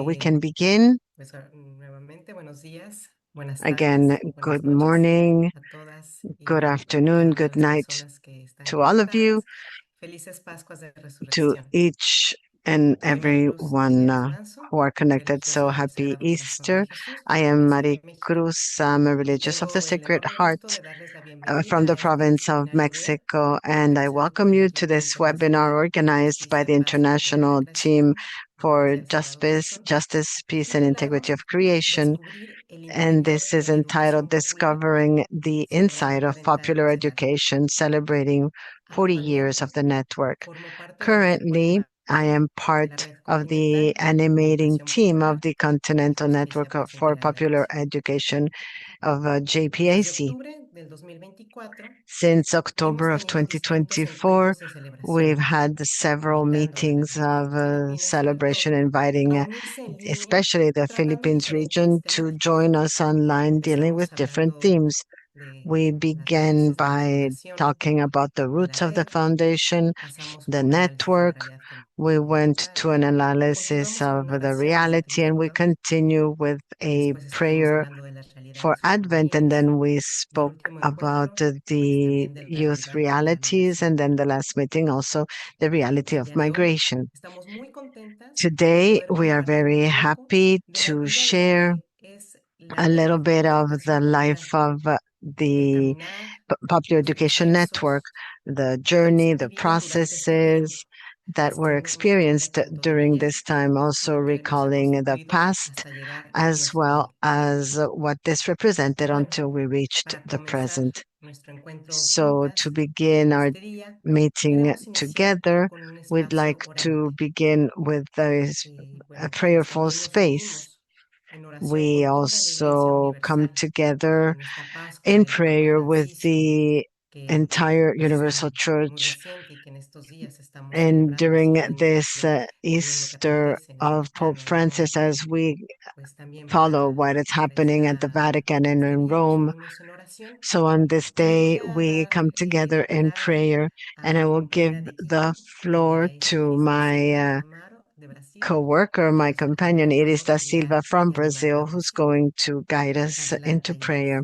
So we can begin. Nuevamente, buenos días, buenas Again, tardes, buenas good noches morning, a todas good y afternoon, cada una de good las night personas que están to all of you, conectadas. Felices Pascuas de to Resurrección. each and Soy Maricruz everyone Jiménez Manso, who are connected. So religiosa de la happy Sagrada Corazón de Easter. Jesús, I am provincia de Marie México. Cruz. I'm a Y religious of the tengo el Sacred enorme gusto Heart de darles la from bienvenida the a este province of seminario web Mexico, and I organizado por welcome el you to equipo this webinar internacional de organized by Justicia, the Paz e Integridad de international la team Creación de la for Iglesia del Sagrado Corazón, Justice, Peace, and titulado Integrity of Creation. Descubrir el And interior this de is la entitled educación popular, Discovering the Inside celebrando of 40 Popular años de la red. Education, celebrating 40 years of Actualmente the network. formo parte del equipo Currently, I animador am de la part red of the continental de animating educación team of popular the de Continental Justicia, Network Paz e for Integridad de la Popular Creación. Education of Desde JPIC. octubre del 2024 Since hemos October of tenido distintos 2024, encuentros de we've celebración, had several invitando a las meetings of religiosas filipinas, sobre celebration, todo, a inviting unirse en línea especially the tratando Philippines diferentes region to temáticas. join us online dealing with Empezamos different hablando themes. de We las began raíces de la by fundación talking about the de la roots of the red, foundation, pasamos the por análisis de la network. realidad We went to comunitaria, an analysis continuamos con of una the oración de reality, and we sentimiento, continue with a después estuvimos prayer hablando de las for realidades Advent, and juveniles then we y el spoke último about encuentro, pues the también de la youth realidad de la realities, and migración. then the last meeting also the reality El of día de hoy migration. estamos muy contentas de Today, poder we are compartir un very poco happy de la to vida de lo share que es la a little red bit de of the educación popular, life of el the caminar, Popular los Education Network, procesos the que se journey, han the vivido durante processes that were un experienced completo during día this time, y also lo que hemos recalling the reconstruido past hasta llegar a as nuestro well hoy. as what this Y represented bueno, until we reached para the comenzar present. nuestro encuentro So to juntas begin en our este día, meeting queremos iniciar together, con un we'd espacio like to orante. begin with a Bueno, pues prayerful también nos space. unimos en oración We por toda la Iglesia also come Universal together en esta Pascua in del Papa prayer with Francisco, the que entire pues Universal está muy Church, reciente y que en estos días estamos and celebrando, during siguiendo this también lo que Easter acontece en el of Pope Vaticano, en Francis, Roma, as we pues también follow what is happening at the Vatican para and este in día nos Rome. unimos en oración. So on this Y le voy day, a we dar come together la in palabra prayer, a and I mi will give compañera de the equipo, floor to Iris da Silva my Amaro, de Brasil, co-worker, que my nos companion, Iris da Silva guiar from y animar la Brazil, who's oración. going to guide us into Adelante, prayer.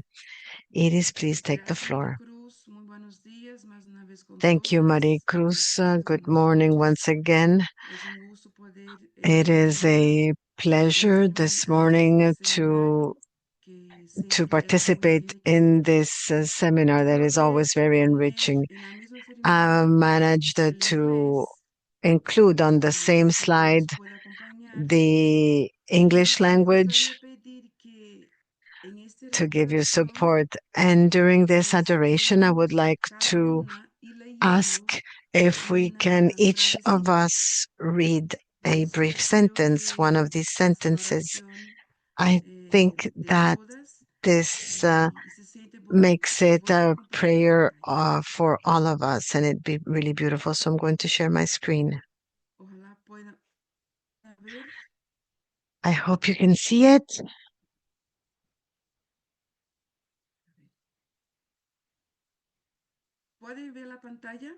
Iris. Iris, please take the Gracias, floor. Maricruz. Muy buenos días, más una vez con Thank you, Marie todas, a Cruz. ustedes que Good me morning escuchan. once again. Es un gusto poder It is brindar a pleasure contribuir this a este morning seminario que to siempre es muy participate enriquecedor. in this seminar that is Logré always very poner enriching. en la misma I firmita managed el to inglés include on the para same que slide nos pueda acompañar. the English Me language gustaría pedir que en esta to give you adoración support. And during this adoration, I would citemos like cada to una y ask leamos if we can, una each of frasecita. us, read a brief Deseo sentence, one of que these esta sentences. oración I think de that todas this y se siente makes bonito. it Voy a a compartir prayer pantalla. for all of us, and it'd be really beautiful. So I'm going to share my screen. Ojalá puedan ver. I hope you can see it. ¿Pueden ver la pantalla?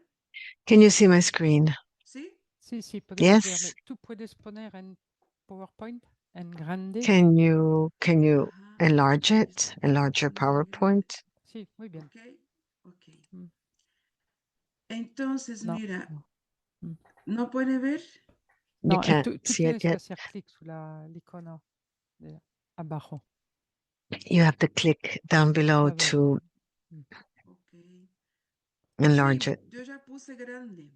Can you see my screen? ¿Sí? Sí, sí, podemos ver. Yes. ¿Tú puedes poner en PowerPoint en grande? Can you Ajá. enlarge it? Enlarge your Más bien grande. PowerPoint? Sí, muy bien. Ok, ok. Mm. Entonces, No, mira, no. Mm. ¿no puede ver? You No, can't tú see it tienes que yet. hacer clic sobre el icono de abajo. You have to click down below A ver. to Mm. Ok. enlarge Sí, it. yo ya puse grande.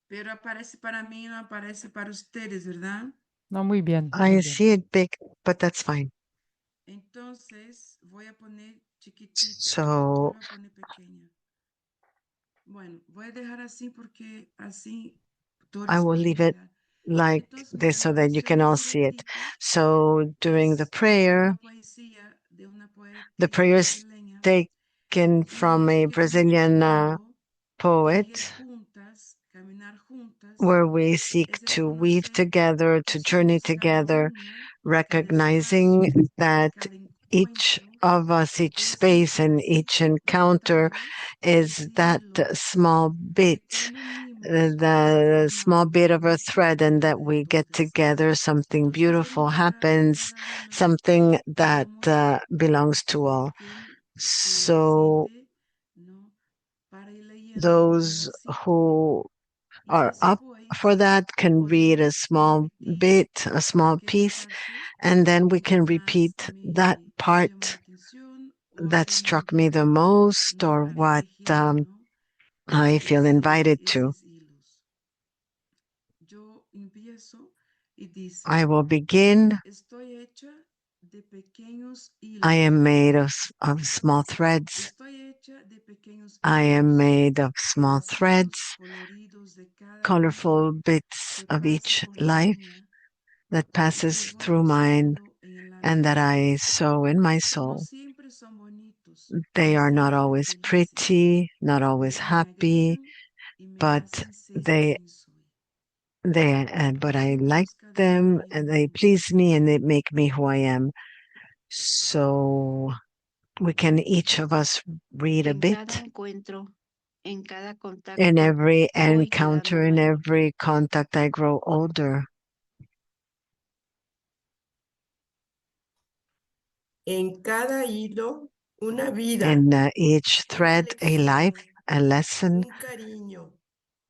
Pero aparece para mí, no aparece para ustedes, ¿verdad? No, muy bien, I muy bien. see it big, but that's fine. Entonces, voy a poner chiquitito. So Vuelvo a poner pequeña. Bueno, voy a dejar así porque así I todos will pueden leave it mirar. like Entonces, this mira, so la that you oración can de all ese see it. ratito So during the es de prayer, una poesía de una the poetisa prayer is brasileña taken y from es a que hemos Brazilian tratado de ir poet, juntas, caminar juntas, where we seek es to weave reconocer together, que to journey somos cada together, una, cada recognizing espacio, that cada each encuentro, of us, each es un space and pedazo each de encounter tallo, is es un that hilo small que bit cuando the small bit of a thread, and that we get together, something beautiful happens, something that belongs to all. So those who are up for that can read a small bit, a small piece, and then we can repeat that part that struck me the most, or what I feel invited to. I will begin. I am made of small threads. I am made of small threads, colorful bits of each life that passes through mine and that I sew in my soul. They are not always pretty, not always happy, but but I like them and they please me and they make me who I am. So we can each of us read a bit. In every encounter, in every contact, I grow older. En cada hilo, una vida, In each una thread, a life, lección, a lesson, un cariño,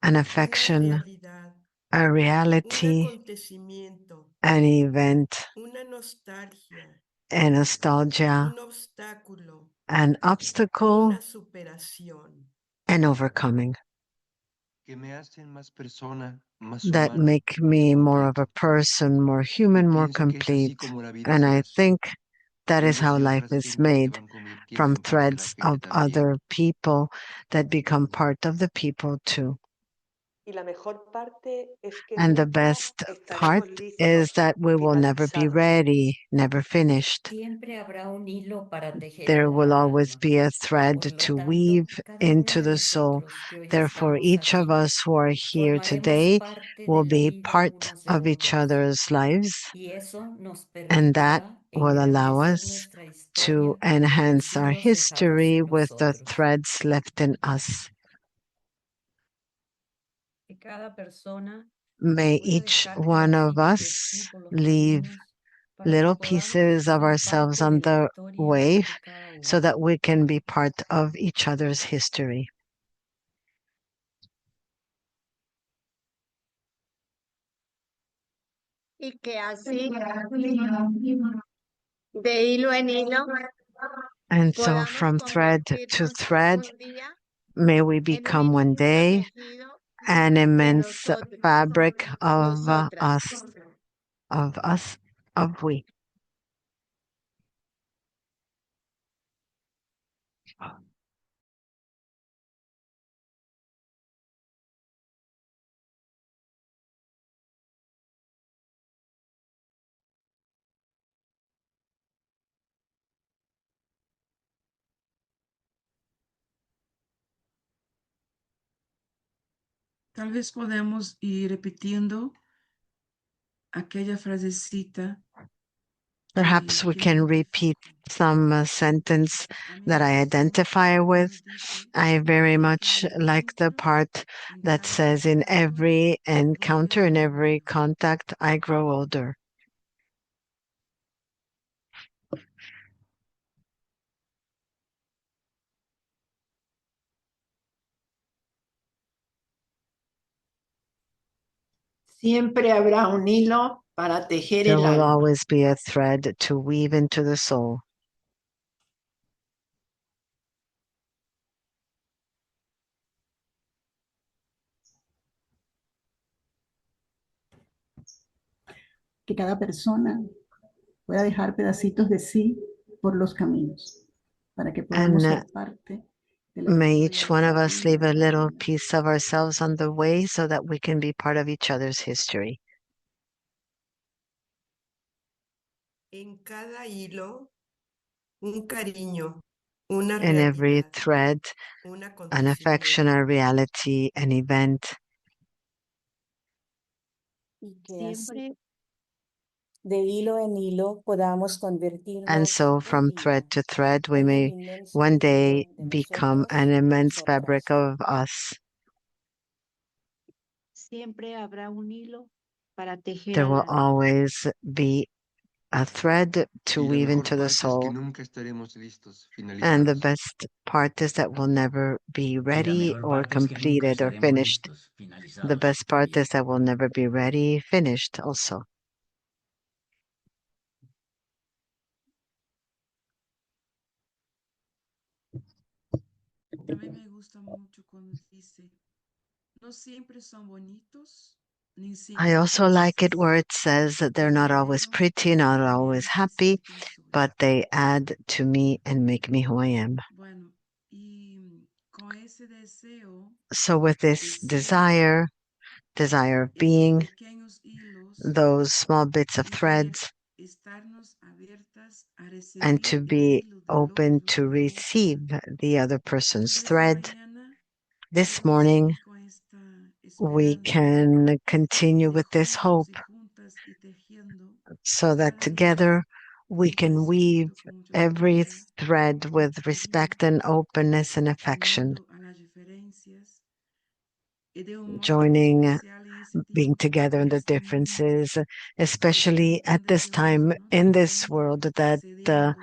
an una affection, realidad, a un reality, acontecimiento, an event, una nostalgia, a nostalgia, un obstáculo, an obstacle, una superación. and overcoming que me hacen más persona, más that humano, make más me more of a completo. person, more Y human, more pienso que es así complete. como la vida And se I hace. think that is how life Ilusiones is recientes se made, van convirtiendo from en parte de la threads gente of también. other people that become part of the people too. Y la mejor parte es que And the nunca best part estaremos is listos, that we will never be finalizados. ready, never finished. Siempre habrá un hilo para tejer There en will el always alma. be a Por thread lo to tanto, weave cada uno into de the soul. nosotros que hoy Therefore, estamos each of aquí us who are here formaremos today parte will de la be vida part unos de of each otros. other's lives, Y eso nos and that permitirá will allow engrandecer us nuestra to historia con enhance los our hilos dejados history en with the nosotros. threads left in us. Que cada persona May pueda each dejar one of pedacitos de us sí por los leave caminos para que little podamos pieces of ser ourselves parte on de la the historia way de cada uno. so that we can be part of each other's history. Y que así, de hilo en hilo, And so podamos from thread to convertirnos thread, un día may we en un become one inmenso day tejido an de immense nosotros, fabric nosotras. us, of we. Tal vez podemos ir repitiendo aquella frasecita. Perhaps we can repeat some sentence that I identify with. I very much like the part that says, in every encounter, in every contact, I grow older. Siempre habrá un hilo para tejer There el will alma. always be a thread to weave into the soul. Que cada persona pueda dejar pedacitos de sí por los caminos, para que podamos And ser parte de la may historia each de one of cada us uno leave de a cada little uno. piece of ourselves on the way so that we can be part of each other's history. En cada hilo, un cariño, una In every realidad, thread, un an affection, a acontecimiento. reality, an event. Y que así, de hilo en hilo, podamos And convertirnos so un from thread día to thread, we en el may inmenso one day tejido de become nosotros an y immense nosotras. fabric of us. There will always be a thread to Y la weave mejor into the parte es que soul. nunca estaremos listos, And the finalizados. best part is that we'll never be Y la ready mejor or parte es que nunca completed or estaremos finished. listos, The finalizados best part también. is that we'll never be ready, finished also. A mí me gusta mucho cuando dice, no siempre son bonitos, ni I siempre also like it felices, where it says that they're not always pero pretty, not always cambian y happy, sienten sobre but they add to me and make me who I am. Bueno, y con ese deseo So with de this ser, desire of esos being, pequeños hilos those small bits of y poder threads, estarnos abiertas a and to recibir el be hilo del open otro, to de la receive otra. the other person's Entonces esta thread. mañana This podemos morning, seguir con esta we esperanza can continue de with this juntos hope y juntas y tejiendo so that cada hilo together we con can weave respeto, con mucha every ternura, thread con with cariño, respect and openness and affection, uniendo a las diferencias y de un modo muy joining, especial en ese being tiempo, together in en the este mundo differences, que está especially tan at this time deseoso, ¿no? in Tan this world that sediento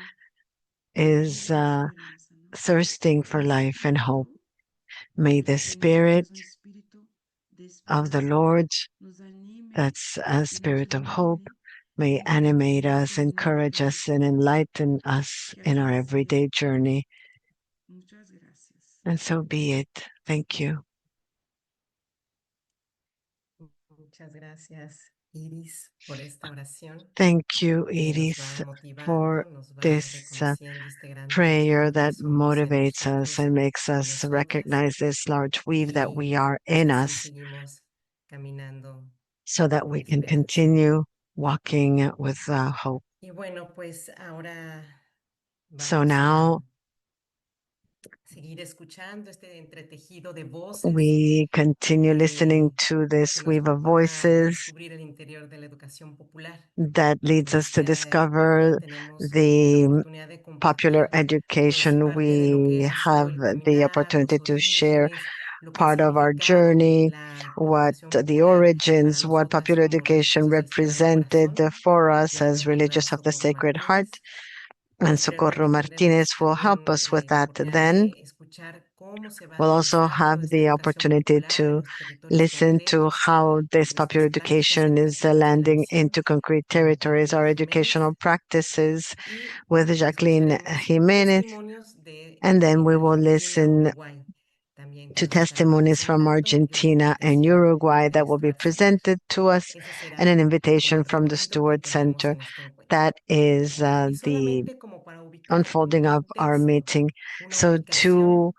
de is vida y esperanza, ¿no? thirsting for El life and hope. Espíritu May del the Señor, que Spirit es un espíritu de of the esperanza, Lord, nos anime that's a y nos spirit of hope, ilumine may en nuestro animate diario us, caminar encourage por la us, and tierra. enlighten us Que in our así sea. everyday journey. Muchas gracias. And so be it. Thank you. Muchas gracias, Iris, por esta oración Thank you, que nos Iris, va for motivando, nos va this reconociendo este gran prayer tejido que that somos en motivates us nosotros and makes y us nosotras. recognize this large weave that we Y are pues in así us seguimos caminando so that con we can esperanza. continue walking with hope. Y bueno, pues ahora So vamos now a seguir escuchando este entretejido de voces we continue listening to que this nos weave of va a voices redescubrir el interior de la educación popular. that leads En us to esta discover etapa tenemos la the oportunidad de popular compartir pues education. parte de lo que We ha sido have el the caminar, opportunity los to share orígenes, lo que ha part of our significado journey, la what educación the popular para origins, what nosotras popular como education religiosas del Sagrado represented Corazón. for us Ya as nos vendrá religious of the Socorro Sacred Heart. Martínez. And Posteriormente Socorro Martinez tendremos will help también us with la that. oportunidad Then de escuchar cómo se va we'll also gestando have esta the educación opportunity popular en to los territorios listen to concretos, how this nuestras popular prácticas education is educativas de la landing misión into concrete con territories, our Jacqueline Jiménez educational practices y with pues Jacqueline escucharemos Jimenez. testimonios de And then we will Argentina, listen Uruguay también que to nos estarán testimonies from presentando y una Argentina and invitación Uruguay de that will be Stuart Center. presented to us, Ese and an será como invitation el from the recorrido que Stewart tendremos Center. en este encuentro. That is Y the solamente como para ubicar un unfolding of our contexto, meeting. una So ubicación, to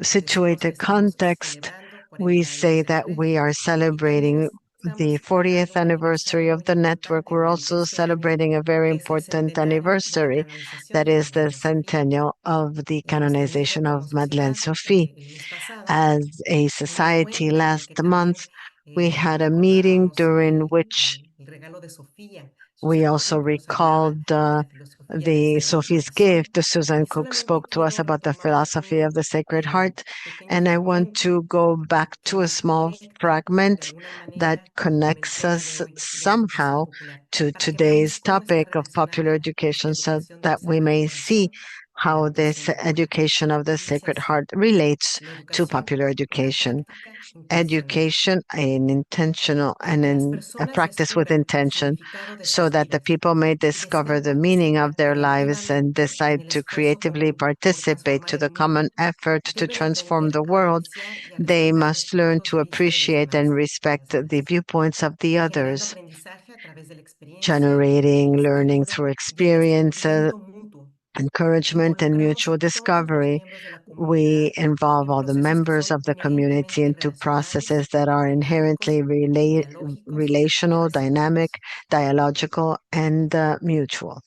situate decimos a que estamos context, celebrando we 40 años say de la that red we are y también celebrating the estamos 40th celebrando un aniversario anniversary of muy the network. importante We're durante also este año, celebrating a very que es el important centenario de la anniversary. canonización That de is the Madeleine de Sofía. centennial of the Hemos tenido canonization of como Madeleine sociedad Sophie. el mes pasado As a un society, encuentro en el que last month, también we had a meeting recordábamos during which el regalo de Sofía. we Susan also Cook nos hablaba recalled de la filosofía del the Sagrado Sophie's Corazón gift. Susan y Cook solamente spoke to us quiero about the retomar philosophy un of the Sacred Heart, pequeño and I want fragmento to go back que to a nos small conecta de fragment alguna that manera con el connects tema de us hoy de educación somehow popular, to para que veamos today's cómo está topic of popular relacionada esta education so educación del that we Sagrado may see Corazón con la how this educación popular. education of the Y dice Sacred así: Heart relates la to educación, popular una education. práctica intencional. Education, an intentional Para and que las a personas practice with descubran el intention, significado de so sus that the vidas people may y discover decidan the meaning of participar their lives and creativamente en decide el to esfuerzo creatively común por participate transformar to el the common mundo, effort to deben transform aprender the a world. apreciar y a They respetar los must learn puntos to de vista de los appreciate and demás, de respect las the demás, viewpoints of the generando others, aprendizaje a través de la experiencia, generating el learning estímulo through y el experience, descubrimiento mutuo. encouragement, and Involucramos mutual a todos los discovery. miembros de la We comunidad involve en all the procesos que members son of the community inherentemente into processes relacionales, that are dinámicos, inherently dialógicos y relational, dynamic, recíprocos. dialogical, and mutual.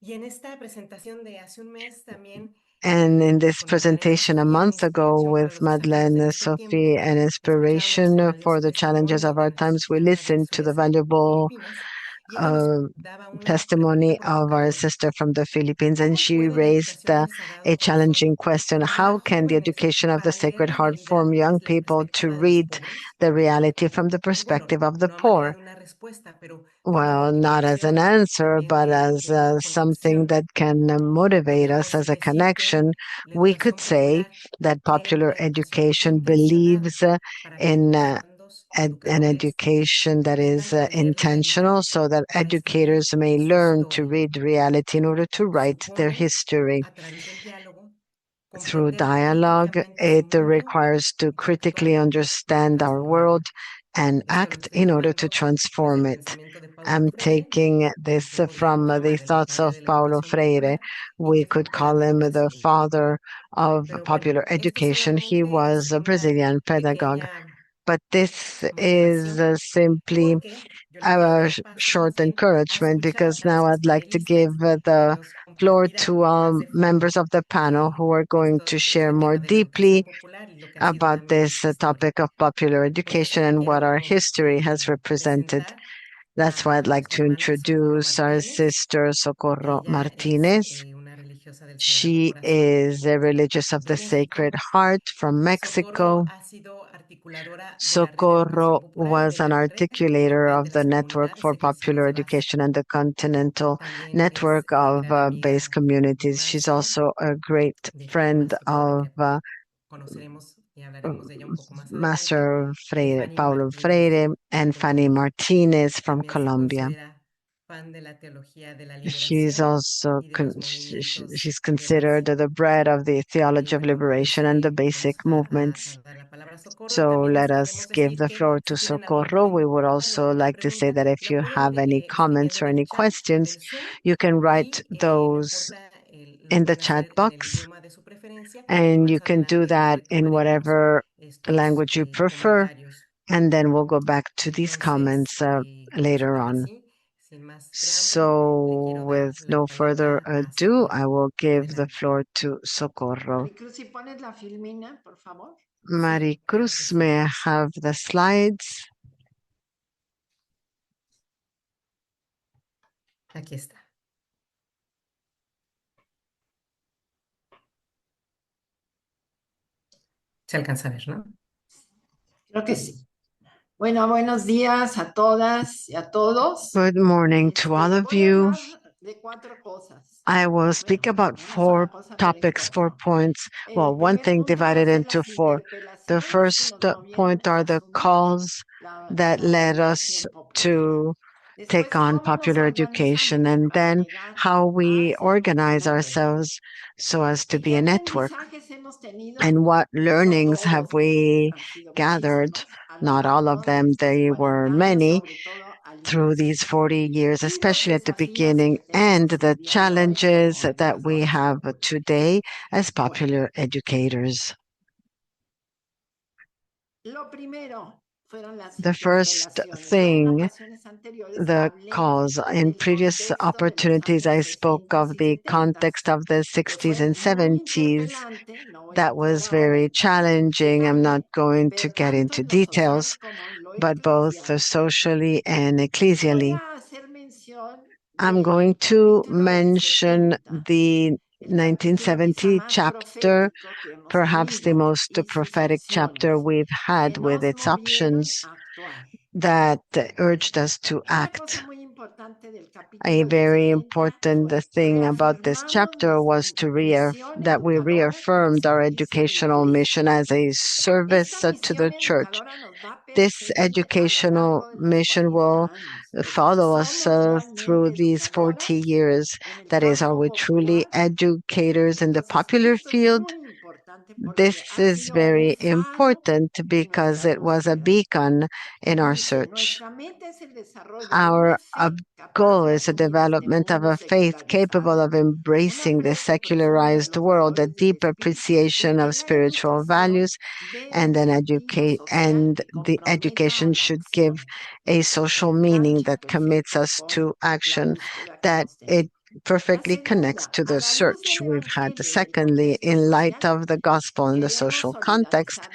Y en esta presentación de hace un mes también And in this con Magdalena presentation a Sofía, una month ago inspiración para with los desafíos de Madeleine nuestro Sophie, tiempo, an escuchamos el inspiration for valioso the challenges testimonio of de our una times, we estudiante de listened to the SOES en valuable Filipinas testimony of our sister from the Philippines, and she raised a challenging question. How can the education of the Sacred Heart form young people to read the reality from the perspective of the poor? Well, not as an answer, but as something that can motivate us as a connection. We could say that popular education believes in an education that is intentional, so that educators may learn to read reality in order to write their history. Through dialogue, it requires to critically understand our world and act in order to transform it. I'm taking this from the thoughts of Paulo Freire. We could call him the father of popular education. He was a Brazilian pedagogue. But this is simply a short encouragement, because now I'd like to give the floor to members of the panel who are going to share more deeply about this topic of popular education and what our history has represented. That's why I'd like to introduce our sister Socorro Martinez. She is a religious of the Sacred Heart from Mexico. Socorro was an articulator of the Network for Popular Education and the Continental Network of Base Communities. She's also a great friend of Master Freire, Paulo Freire, and Fanny Martinez from Colombia. She's also she's considered the bread of the theology of liberation and the basic movements. So let us give the floor to Socorro. We would also like to say that if you have any comments or any questions, you can write those in the chat box, and you can do that in whatever language you prefer, and then we'll go back to these comments later on. So with no further ado, I will give the floor to Socorro. Maricruz, may I have the slides? Aquí está. Se alcanza a ver, ¿no? Creo que sí. Bueno, buenos días a todas y a todos. Good morning to all of you. De cuatro cosas. I will speak about 4 topics, 4 points. Well, one thing divided into 4. The first point are the calls that led us to take on popular education, and then how we organize ourselves so as to be a network. And what learnings have we gathered? Not all of them, they were many, through these 40 years, especially at the beginning, and the challenges that we have today as popular educators. The first thing, the cause. In previous opportunities, I spoke of the context of the 60s and 70s. That was very challenging. I'm not going to get into details, but both socially and ecclesially. I'm going to mention the 1970 chapter, perhaps the most prophetic chapter we've had, with its options that urged us to act. A very important thing about this chapter was that we reaffirmed our educational mission as a service to the church. This educational mission will follow us through these 40 years. That is, are we truly educators in the popular field? This is very important because it was a beacon in our search. Our goal is the development of a faith capable of embracing the secularized world, a deep appreciation of spiritual values, and the education should give a social meaning that commits us to action, that it perfectly connects to the search we've had. Secondly, in light of the gospel and the social context,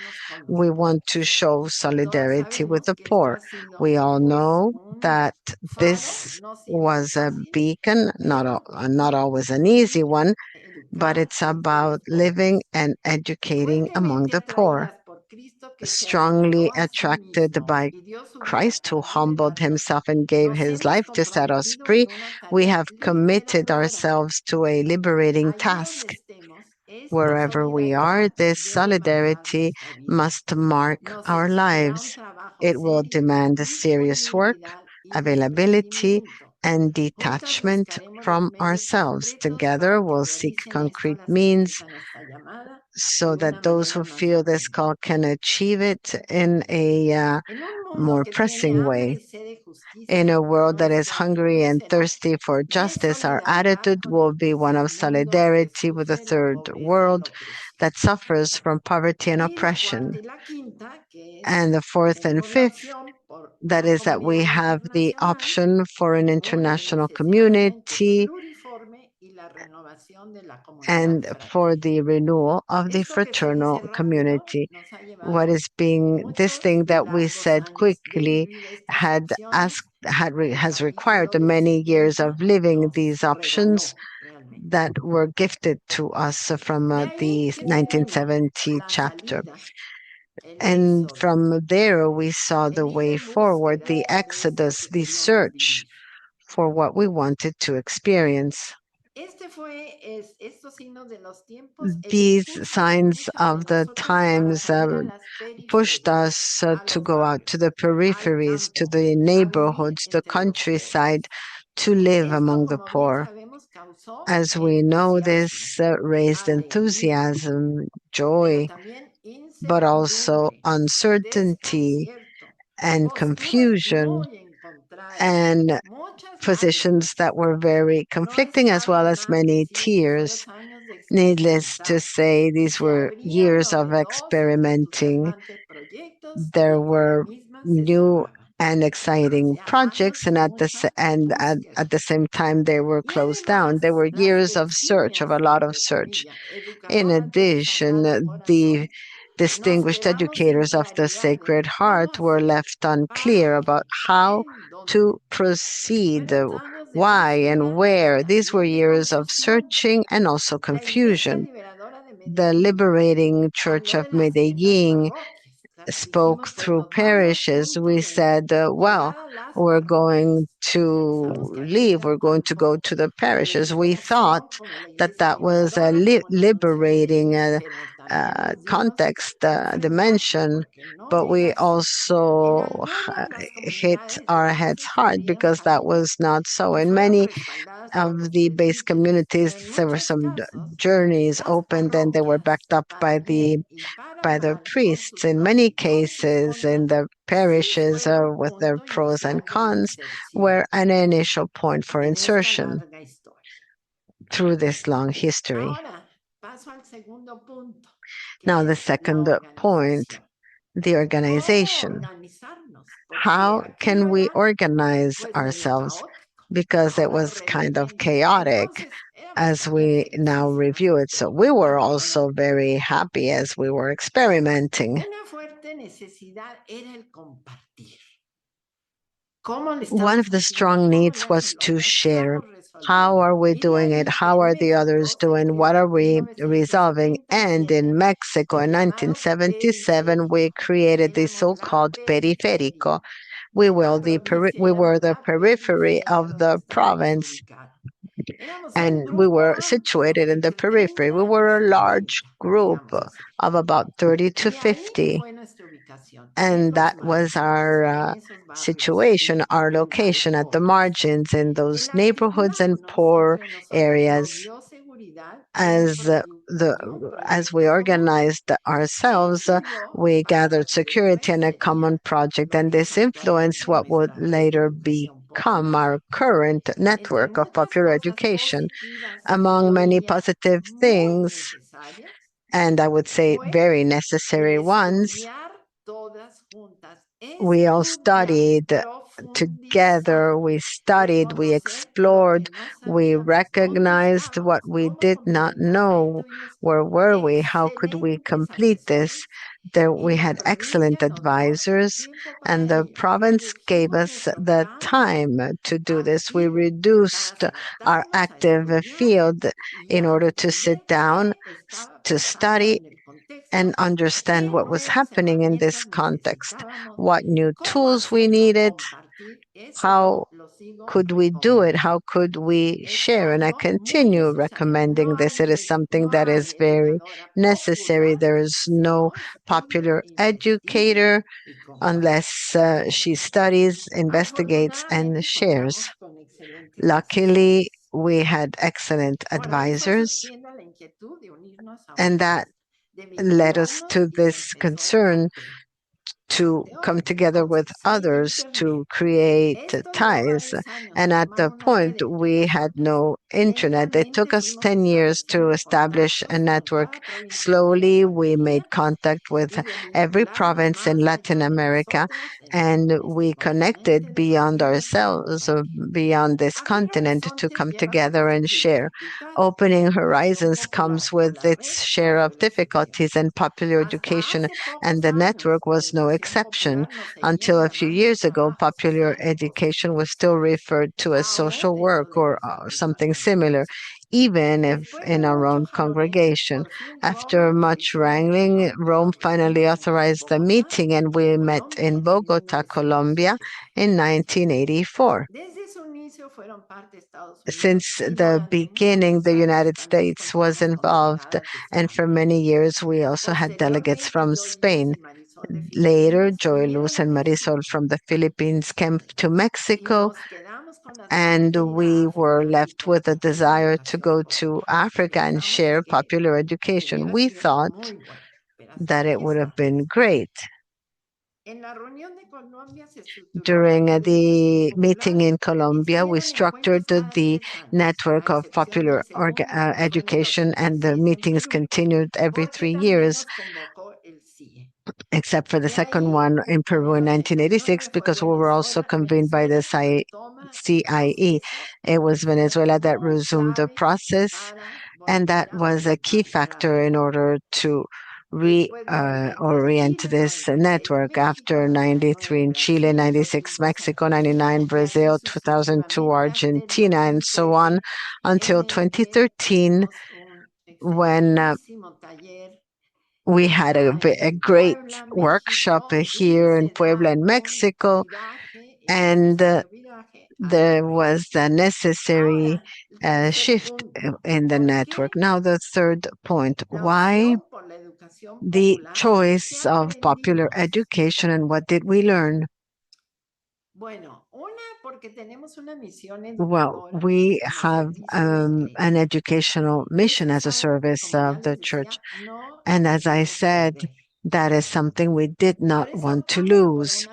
we want to show solidarity with the poor. We all know that this was a beacon, not always an easy one, but it's about living and educating among the poor. Strongly attracted by Christ, who humbled himself and gave his life to set us free, we have committed ourselves to a liberating task. Wherever we are, this solidarity must mark our lives. It will demand serious work, availability, and detachment from ourselves. Together, we'll seek concrete means so that those who feel this call can achieve it in a more pressing way. In a world that is hungry and thirsty for justice, our attitude will be one of solidarity with the third world that suffers from poverty and oppression. And the fourth and fifth, that is that we have the option for an international community and for the renewal of the fraternal community. This thing that we said quickly has required many years of living these options that were gifted to us from the 1970 chapter. And from there, we saw the way forward, the exodus, the search for what we wanted to experience. These signs of the times pushed us to go out to the peripheries, to the neighborhoods, the countryside, to live among the poor. As we know, this raised enthusiasm, joy, but also uncertainty and confusion and positions that were very conflicting, as well as many tears. Needless to say, these were years of experimenting. There were new and exciting projects, and at the same time, they were closed down. There were years of search, of a lot of search. In addition, the distinguished educators of the Sacred Heart were left unclear about how to proceed, why and where. These were years of searching and also confusion. The Liberating Church of Medellin spoke through parishes. We said, well, we're going to leave, we're going to go to the parishes. We thought that that was a liberating context, dimension, but we also hit our heads hard because that was not so. In many of the base communities, there were some journeys opened and they were backed up by the priests. In many cases, in the parishes with their pros and cons, were an initial point for insertion through this long history. Now, the second point, the organization. How can we organize ourselves? Because it was kind of chaotic as we now review it. So we were also very happy as we were experimenting. One of the strong needs was to share. How are we doing it? How are the others doing? What are we resolving? And in Mexico in 1977, we created the so-called periférico. We were the periphery of the province, and we were situated in the periphery. We were a large group of about 30 to 50. And that was our situation, our location at the margins in those neighborhoods and poor areas. As we organized ourselves, we gathered security and a common project, and this influenced what would later become our current network of popular education. Among many positive things, and I would say very necessary ones, we all studied together, we studied, we explored, we recognized what we did not know. Where were we? How could we complete this? There, we had excellent advisors, and the province gave us the time to do this. We reduced our active field in order to sit down, to study, and understand what was happening in this context, what new tools we needed, how could we do it, how could we share. And I continue recommending this. It is something that is very necessary. There is no popular educator unless she studies, investigates, and shares. Luckily, we had excellent advisors, and that led us to this concern to come together with others to create ties. And at the point, we had no internet. It took us 10 years to establish a network. Slowly, we made contact with every province in Latin America, and we connected beyond ourselves, or beyond this continent, to come together and share. Opening horizons comes with its share of difficulties, and popular education and the network was no exception. Until a few years ago, popular education was still referred to as social work or something similar, even if in our own congregation. After much wrangling, Rome finally authorized the meeting, and we met in Bogota, Colombia in 1984. Since the beginning, the United States was involved, and for many years we also had delegates from Spain. Later, Joy Luz and Marisol from the Philippines came to Mexico, and we were left with a desire to go to Africa and share popular education. We thought that it would have been great. During the meeting in Colombia, we structured the network of popular education, and the meetings continued every 3 years, except for the second one in Peru in 1986, because we were also convened by the CIE. It was Venezuela that resumed the process, and that was a key factor in order to reorient this network. After 93 in Chile, 96 Mexico, 99 Brazil, 2002 Argentina, and so on, until 2013, when we had a great workshop here in Puebla, in Mexico, and there was the necessary shift in the network. Now, the third point, why the choice of popular education, and what did we learn? Well, we have an educational mission as a service of the church. And as I said, that is something we did not want to lose.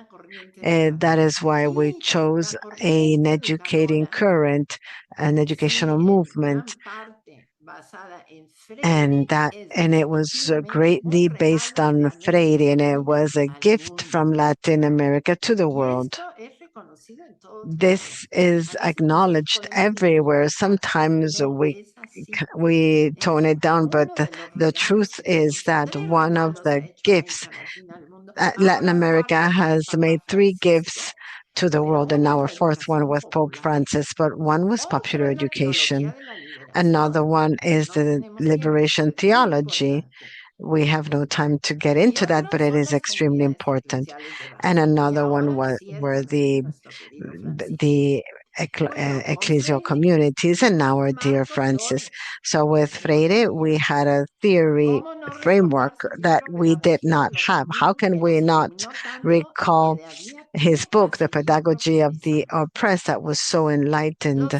That is why we chose an educating current, an educational movement. And it was greatly based on Freire, and it was a gift from Latin America to the world. This is acknowledged everywhere. Sometimes we tone it down, but the truth is that one of the gifts, Latin America has made 3 gifts to the world, and now a 4th one with Pope Francis, but one was popular education. Another one is the liberation theology. We have no time to get into that, but it is extremely important. And another one were the ecclesial communities, and now our dear Francis. So with Freire, we had a theory framework that we did not have. How can we not recall his book, The Pedagogy of the Oppressed, that so enlightened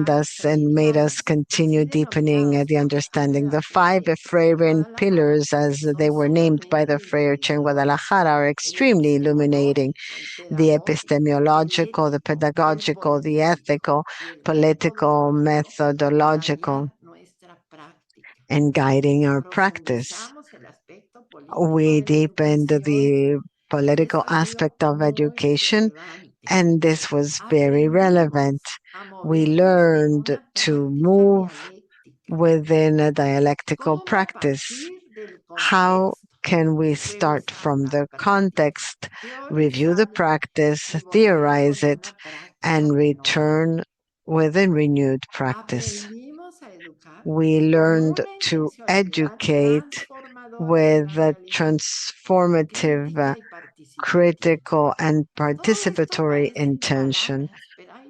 us and made us continue deepening the understanding. The 5 Freirean pillars, as they were named by the Freire in Guadalajara, are extremely illuminating: the epistemological, the pedagogical, the ethical, political, methodological, and guiding our practice. We deepened the political aspect of education, and this was very relevant. We learned to move within a dialectical practice. How can we start from the context, review the practice, theorize it, and return with a renewed practice? We learned to educate with a transformative, critical, and participatory intention.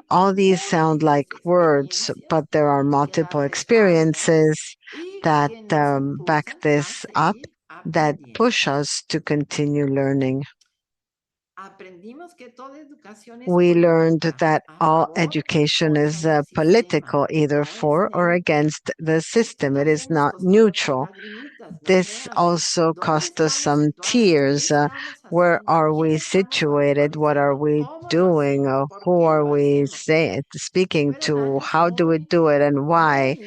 All these sound like words, but there are multiple experiences that back this up, that push us to continue learning. We learned that all education is political, either for or against the system. It is not neutral. This also cost us some tears. Where are we situated? What are we doing? Who are we speaking to? How do we do it and why?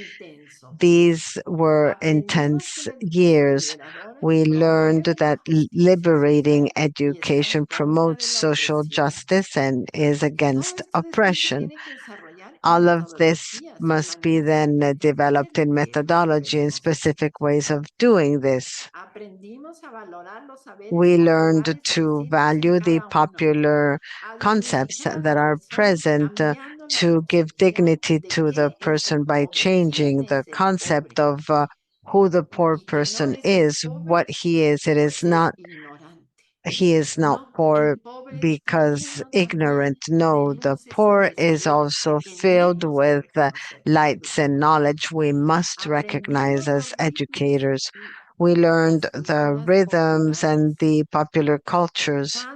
These were intense years. We learned that liberating education promotes social justice and is against oppression. All of this must be then developed in methodology and specific ways of doing this. We learned to value the popular concepts that are present, to give dignity to the person by changing the concept of who the poor person is, what he is. It is not he is not poor because ignorant. No, the poor is also filled with lights and knowledge we must recognize as educators. We learned the rhythms and the popular cultures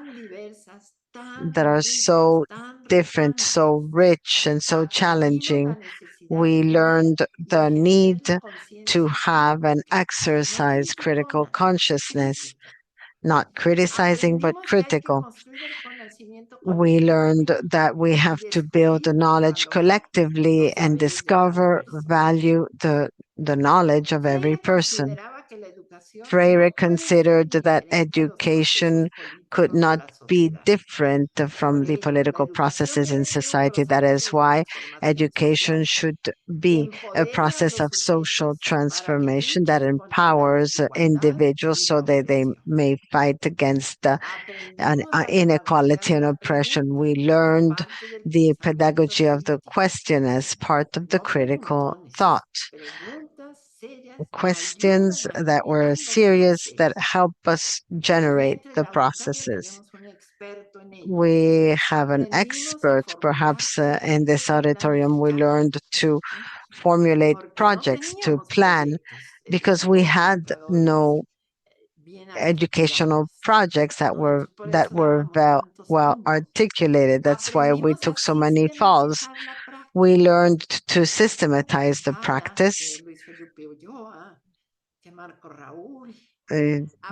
that are so different, so rich, and so challenging. We learned the need to have and exercise critical consciousness, not criticizing, but critical. We learned that we have to build the knowledge collectively and discover, value the knowledge of every person. Freire considered that education could not be different from the political processes in society. That is why education should be a process of social transformation that empowers individuals so that they may fight against inequality and oppression. We learned the pedagogy of the question as part of the critical thought. Questions that were serious, that help us generate the processes. We have an expert, perhaps in this auditorium. We learned to formulate projects, to plan, because we had no educational projects that were well articulated. That's why we took so many falls. We learned to systematize the practice.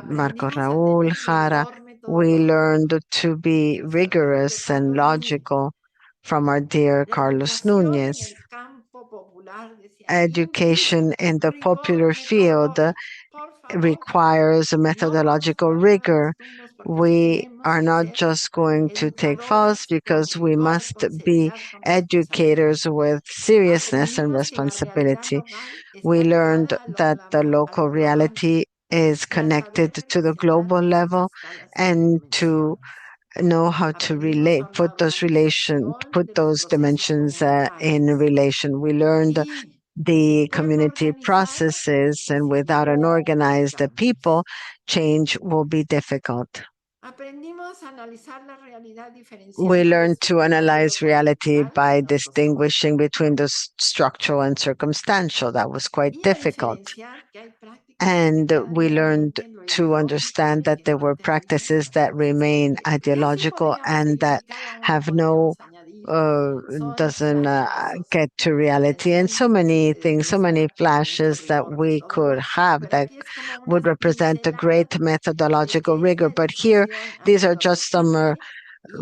Marco Raúl, Jara, we learned to be rigorous and logical from our dear Carlos Núñez. Education in the popular field requires a methodological rigor. We are not just going to take falls because we must be educators with seriousness and responsibility. We learned that the local reality is connected to the global level, and to know how to relate, put those dimensions in relation. We learned the community processes, and without an organized people, change will be difficult. We learn to analyze reality by distinguishing between the structural and circumstantial. That was quite difficult. And we learned to understand that there were practices that remain ideological and that have no doesn't get to reality, and so many things, so many flashes that we could have that would represent a great methodological rigor. But here, these are just some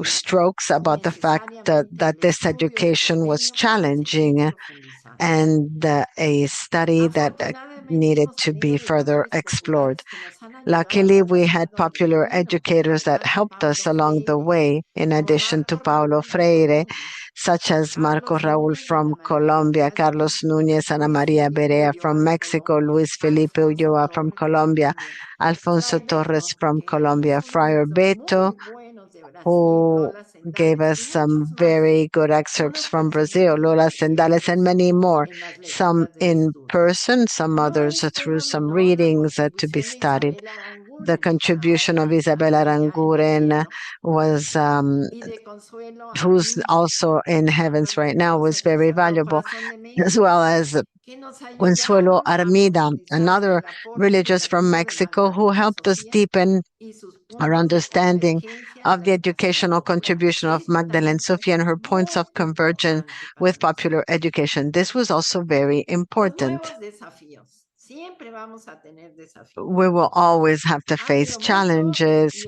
strokes about the fact that this education was challenging, and a study that needed to be further explored. Luckily, we had popular educators that helped us along the way, in addition to Paulo Freire, such as Marco Raúl from Colombia, Carlos Núñez, Ana María Berea from Mexico, Luis Felipe Ulloa from Colombia, Alfonso Torres from Colombia, Friar Beto, who gave us some very good excerpts from Brazil, Lola Sendales, and many more, some in person, some others through some readings to be studied. The contribution of Isabel Aranguren was, who's also in heavens right now, was very valuable, as well as Consuelo Armida, another religious from Mexico who helped us deepen our understanding of the educational contribution of Magdalene Sofia and her points of convergence with popular education. This was also very important. We will always have to face challenges.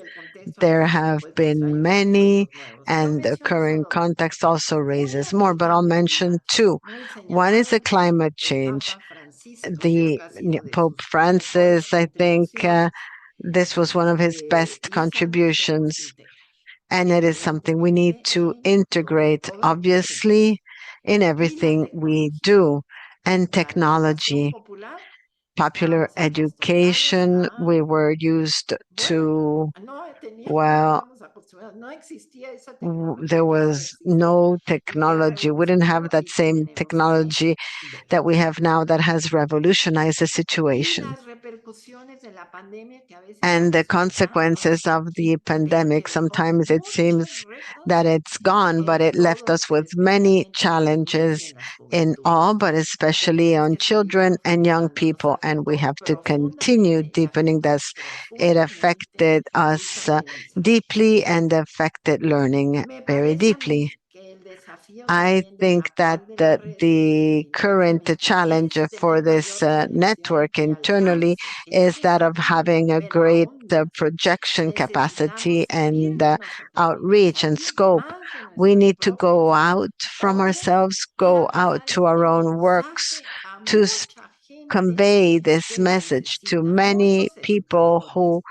There have been many, and the current context also raises more, but I'll mention two. One is the climate change. The Pope Francis, I think, this was one of his best contributions, and it is something we need to integrate, obviously, in everything we do. And technology, popular education, we were used to, well, there was no technology. We didn't have that same technology that we have now that has revolutionized the situation. And the consequences of the pandemic, sometimes it seems that it's gone, but it left us with many challenges in all, but especially on children and young people. And we have to continue deepening this. It affected us deeply and affected learning very deeply. I think that the current challenge for this network internally is that of having a great projection capacity and outreach and scope. We need to go out from ourselves, go out to our own works to convey this message to many people who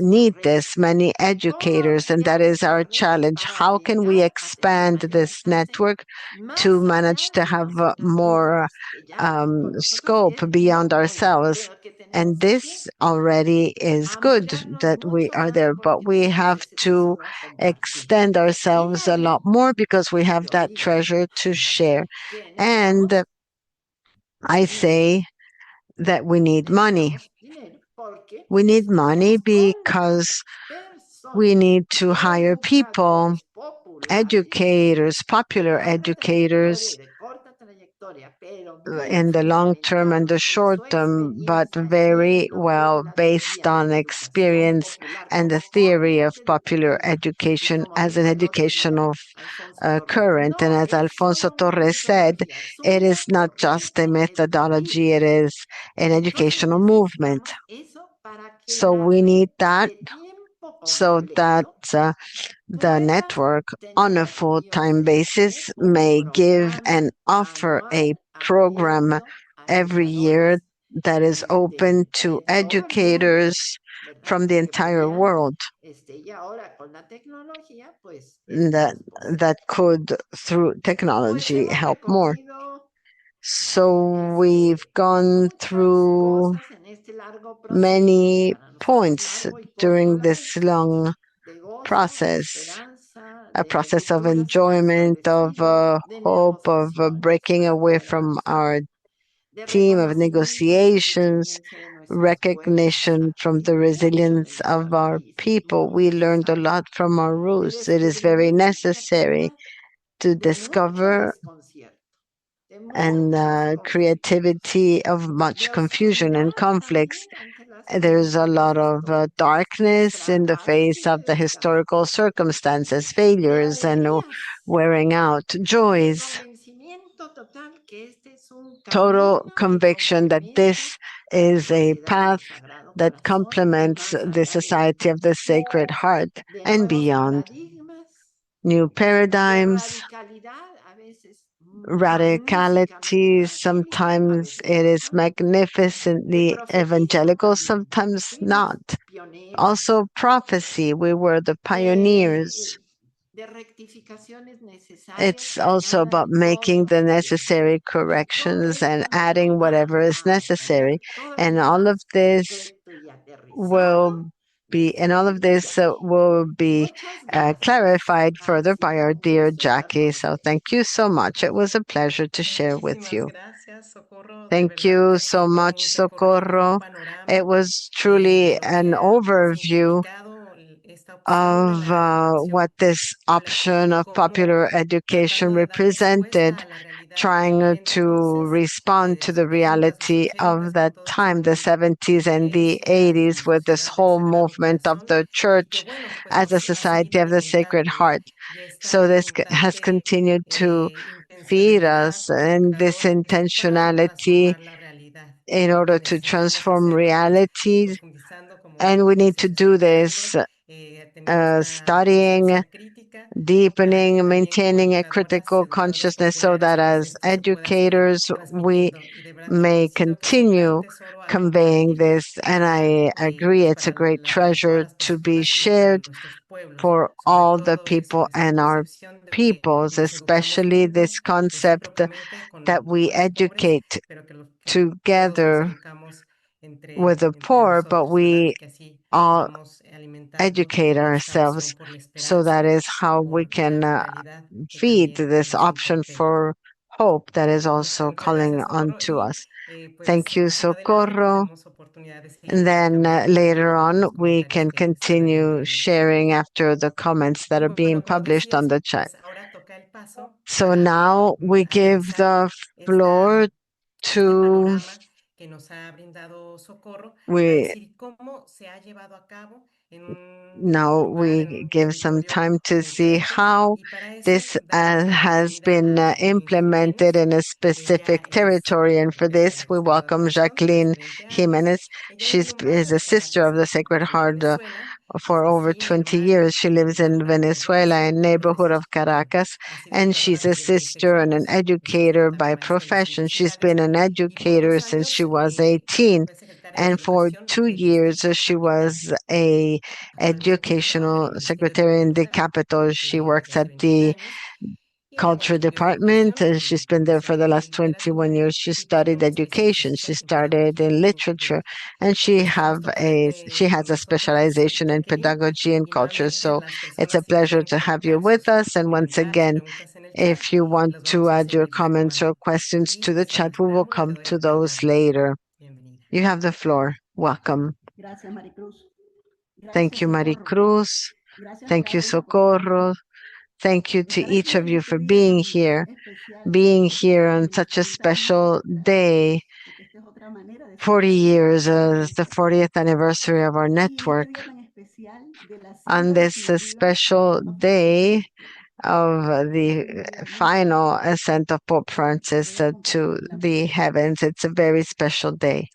need this, many educators, and that is our challenge. How can we expand this network to manage to have more scope beyond ourselves? And this already is good that we are there, but we have to extend ourselves a lot more because we have that treasure to share. And I say that we need money. We need money because we need to hire people, educators, popular educators in the long term and the short term, but very well based on experience and the theory of popular education as an educational current. And as Alfonso Torres said, it is not just a methodology, it is an educational movement. So we need that so that the network on a full-time basis may give and offer a program every year that is open to educators from the entire world that could, through technology, help more. So we've gone through many points during this long process, a process of enjoyment, of hope, of breaking away from our team, of negotiations, recognition from the resilience of our people. We learned a lot from our roots. It is very necessary to discover and creativity of much confusion and conflicts. There's a lot of darkness in the face of the historical circumstances, failures, and wearing out, joys. Total conviction that this is a path that complements the Society of the Sacred Heart and beyond. New paradigms, radicality. Sometimes it is magnificently evangelical, sometimes not. Also prophecy, we were the pioneers. It's also about making the necessary corrections and adding whatever is necessary. And all of this will be clarified further by our dear Jackie. So thank you so much. It was a pleasure to share with you. Gracias, Socorro. De Thank verdad you que so ha much, sido un recorrido, Socorro. un panorama It was de truly lo an que ha overview significado esta opción de of la educación what this popular option y of cómo popular education tratando de dar respuesta represented, a la realidad de trying aquel to entonces, respond de to los the 70s, los reality 80s, of con that todo time, esto the de 70s la and the iglesia 80s, como with this sociedad del whole Sagrado movement of Corazón the y que church bueno, pues as a nos ha society seguido of the Sacred alimentando, ¿no? Heart. Y esta So this has constante continued to feed intencionalidad us, and this provocadora para intentionality transformar la realidad. in Y que order to necesitamos transform hacerlo, pues, reality. profundizando, como And we need to dices do tú, diálogo, this teniendo esta studying, conciencia crítica para que deepening, también como maintaining a educadoras, critical educadores consciousness so populares, that pues as esto se pueda seguir educators, we transmitiendo. Y de verdad que may coincido que es un gran continue tesoro a conveying compartir this. And I agree, pues it's a para great todas treasure las to be personas y para shared nuestros pueblos, for sobre all the todo eso, people esta and our concepción de que peoples, nos educamos especially juntos, this concept recíprocamente that con we los pobres, educate pero que todos nos together educamos with the entre poor, but nosotros, ¿verdad? Y we que así all vamos alimentando educate esta opción ourselves. por la So that esperanza, is how we por la can realidad que feed también this nos option interpela. for hope that is also Muchas calling gracias, Socorro. onto Y us. pues Thank you, más adelante Socorro. tendremos oportunidad de seguir And then intercambiando later on, los we comentarios can que se vayan continue teniendo. sharing after the comments that Y are being bueno, como published on decías, the chat. pues ahora toca el paso So para now we give aterrizar the floor este to panorama que nos ha brindado Socorro para we decir cómo se ha llevado a cabo en un now lugar, en we un give some territorio time to see concreto. how Y para eso this damos la has bienvenida been a Jacqueline implemented Jiménez. in a Ella specific es territory. And for this, we del Sagrado welcome Corazón desde hace Jacqueline 20 años. Jimenez. Ella She vive en un is barrio a de sister of Caracas, the Sacred aquí en Heart Venezuela. for Dice over sí, mi 20 hermana, years. She mi lives in hermana de Venezuela, educación, in uno de neighborhood sus, of Caracas, ha sido and she's educadora a talleres sister and an sexuales, es educator también by maestra en las profession. She's universidades been an y por educator 2 since she años was fue 18, secretaria de and for Educación 2 del years Distrito she Capital, was a actualmente es trabaja en educational el Ministerio de secretary in the Cultura capital. She works desde hace at 21 the años y ella, bueno, culture estudió department. educación, She's been there for profesora the de last 21 literatura years. She y tiene studied una education. She especialización en started pedagogía in y cultura. literature, and Y esto nos toca she has con a nosotros, specialization in Jacqueline, pedagogy and y culture. nuevamente So las it's a personas si pleasure quieren to have you colocar with sus us. And once comentarios, again, preguntas en el chat, if you want los to vamos a add your subir ya como comments or anónimo. questions Y to the pues chat, sin we will preámbulo te come doy to la those palabra. later. Bienvenida. You have the floor. Welcome. Gracias, Maricruz. Thank Gracias, you, Socorro. Maricruz. Gracias a Thank you, cada uno por estar aquí. Socorro. Thank you to Estar aquí each of en you este for día being tan here, especial being here de on los such a 40 años de special nuestra red, day, porque esta es otra manera de 40 celebrar years nuestra as the organización. 40th anniversary of our Y este network. día tan especial de la On asamblea this definitiva special of day Francisco of al the nivel mundial. final ascent of Pope Francis Voy a to compartir la the pantalla. heavens, it's a very special day.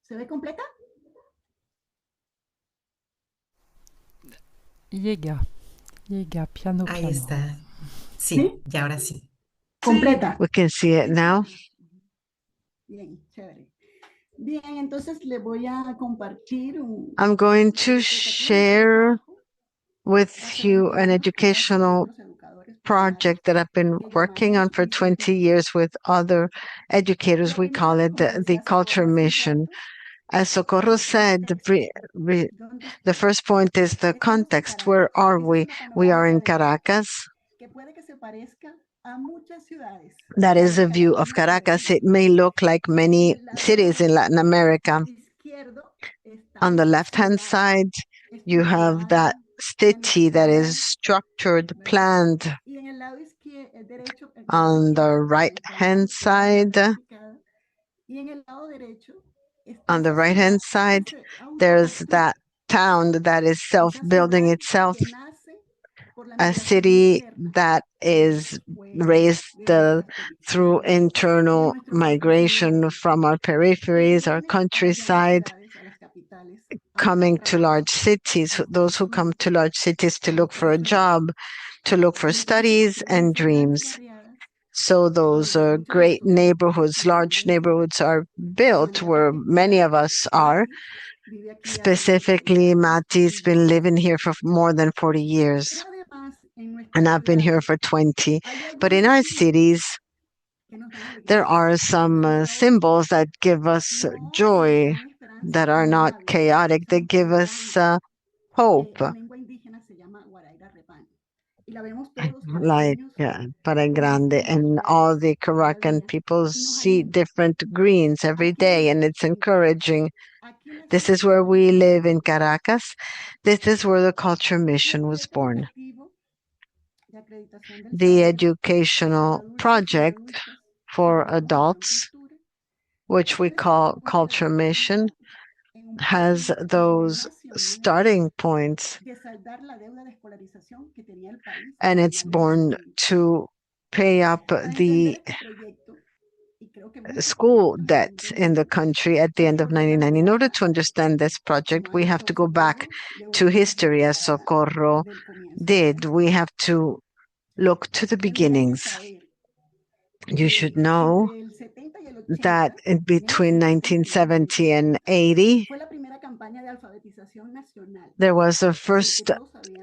¿Se ve completa? Llega, piano, Ahí piano. está. Sí, ¿Sí? y ahora sí. Completa. We can see it now. Bien, chévere. Bien, entonces le voy a compartir un I'm going to proyecto educativo, un share trabajo with hace you 20 an años con educational otros educadores populares project that I've been que working on llamamos for Misión 20 Cultura. years with other educators. Lo We call primero, it como the decía Culture Socorro hace un Mission. rato, As Socorro es el said, contexto. ¿Dónde the estamos? first point is the Estamos en context. Where Caracas. are Esta es we? una We are in panorámica de Caracas. Caracas que puede que se parezca a muchas ciudades That de is a América view of Latina o del Caracas. It mundo. may look like En many el cities in lado Latin America. izquierdo está On the esa left-hand ciudad side, you have that estructurada, city that is planificada, structured, ¿verdad? planned. Y en el lado derecho, On the izquierdo, también está bien right-hand estructurada, side, planificada. Y en el lado derecho está on the esa right-hand ciudad que side, se there's autoconstruye, that town that is esa self-building ciudad itself, que nace por la a migración city interna that de is nuestros pueblos, raised de nuestras through periferia, de internal nuestros migration campesinos, from our que peripheries, our viene a las grandes countryside, ciudades, a las capitales, coming to large cities, those who come to large cities to look for a job, to look for studies and dreams. So those great neighborhoods, large neighborhoods are built where many of us are. Specifically, Mati's been living here for more than 40 years, and I've been here for 20. But in our cities, there are some symbols that give us joy, that are not chaotic. They give us hope, like Para Grande, and all the Caracan people see different greens every day, and it's encouraging. This is where we live in Caracas. This is where the Culture Mission was born. The educational project for adults, which we call Culture Mission, has those starting points, and it's born to pay up the school debt in the country at the end of 99. In order to understand this project, we have to go back to history, as Socorro did. We have to look to the beginnings. You should know that in between 1970 and 80, there was a first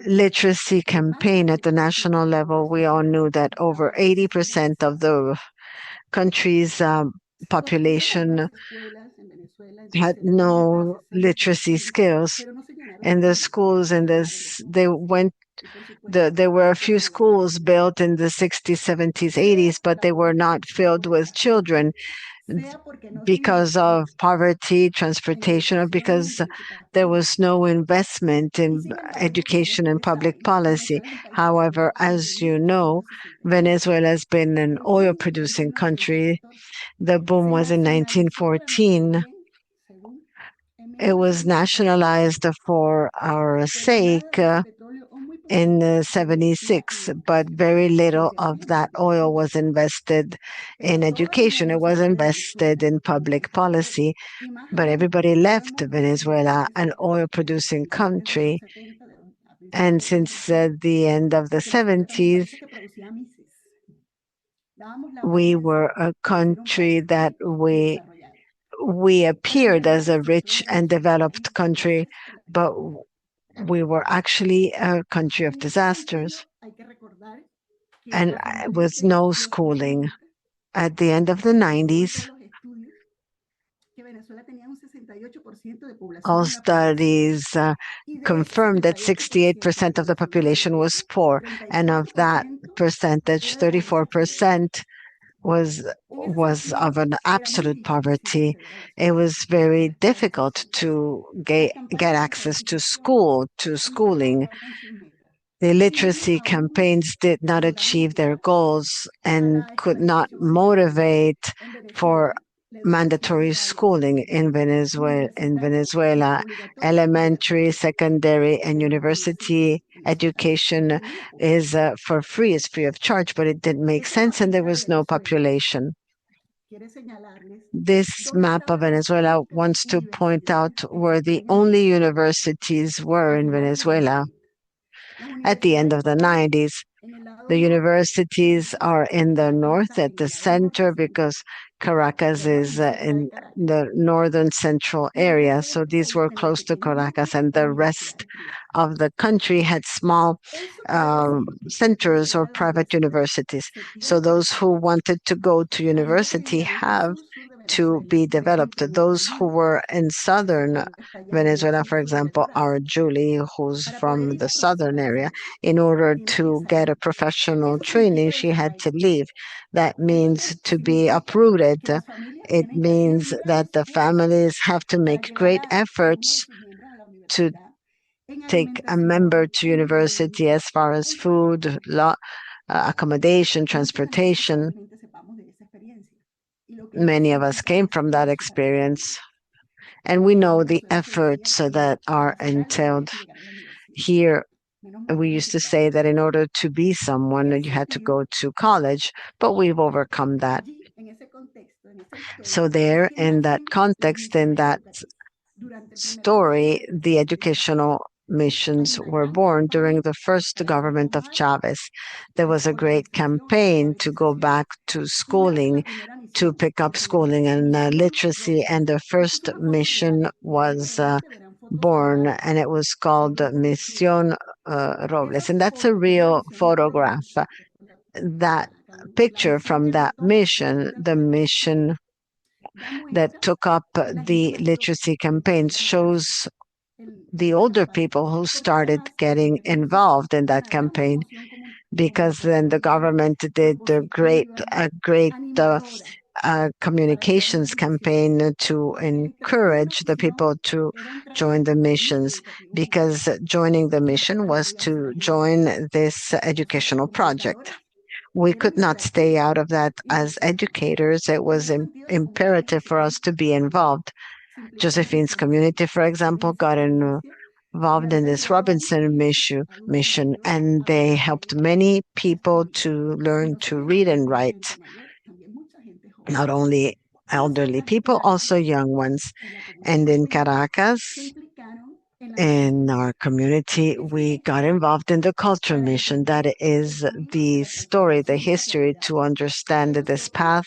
literacy campaign at the national level. We all knew that over 80% of the country's population had no literacy skills. And the schools in this, there were a few schools built in the 60s, 70s, 80s, but they were not filled with children because of poverty, transportation, or because there was no investment in education and public policy. However, as you know, Venezuela has been an oil-producing country. The boom was in 1914. It was nationalized for our sake in 76, but very little of that oil was invested in education. It was invested in public policy, but everybody left Venezuela, an oil-producing country. And since the end of the 70s, we were a country that we appeared as a rich and developed country, but we were actually a country of disasters and with no schooling. At the end of the 90s, all studies confirmed that 68% of the population was poor, and of that percentage, 34% was of an absolute poverty. It was very difficult to get access to schooling. The literacy campaigns did not achieve their goals and could not motivate for mandatory schooling in Venezuela. Elementary, secondary, and university education is for free, is free of charge, but it didn't make sense and there was no population. This map of Venezuela wants to point out where the only universities were in Venezuela at the end of the 90s. The universities are in the north at the center because Caracas is in the northern central area. So these were close to Caracas, and the rest of the country had small centers or private universities. So those who wanted to go to university have to be developed. Those who were in southern Venezuela, for example, our Julie, who's from the southern area, in order to get a professional training, she had to leave. That means to be uprooted. It means that the families have to make great efforts to take a member to university as far as food, accommodation, transportation. Many of us came from that experience, and we know the efforts that are entailed. Here, we used to say that in order to be someone, you had to go to college, but we've overcome that. So there, in that context, in that story, the educational missions were born during the first government of Chavez. There was a great campaign to go back to schooling, to pick up schooling and literacy, and the first mission was born, and it was called Misión Robles. And that's a real photograph. That picture from that mission, the mission that took up the literacy campaigns, shows the older people who started getting involved in that campaign, because then the government did a great communications campaign to encourage the people to join the missions, because joining the mission was to join this educational project. We could not stay out of that as educators. It was imperative for us to be involved. Josephine's community, for example, got involved in this Robinson mission, and they helped many people to learn to read and write. Not only elderly people, also young ones. And in Caracas, in our community, we got involved in the culture mission. That is the story, the history, to understand this path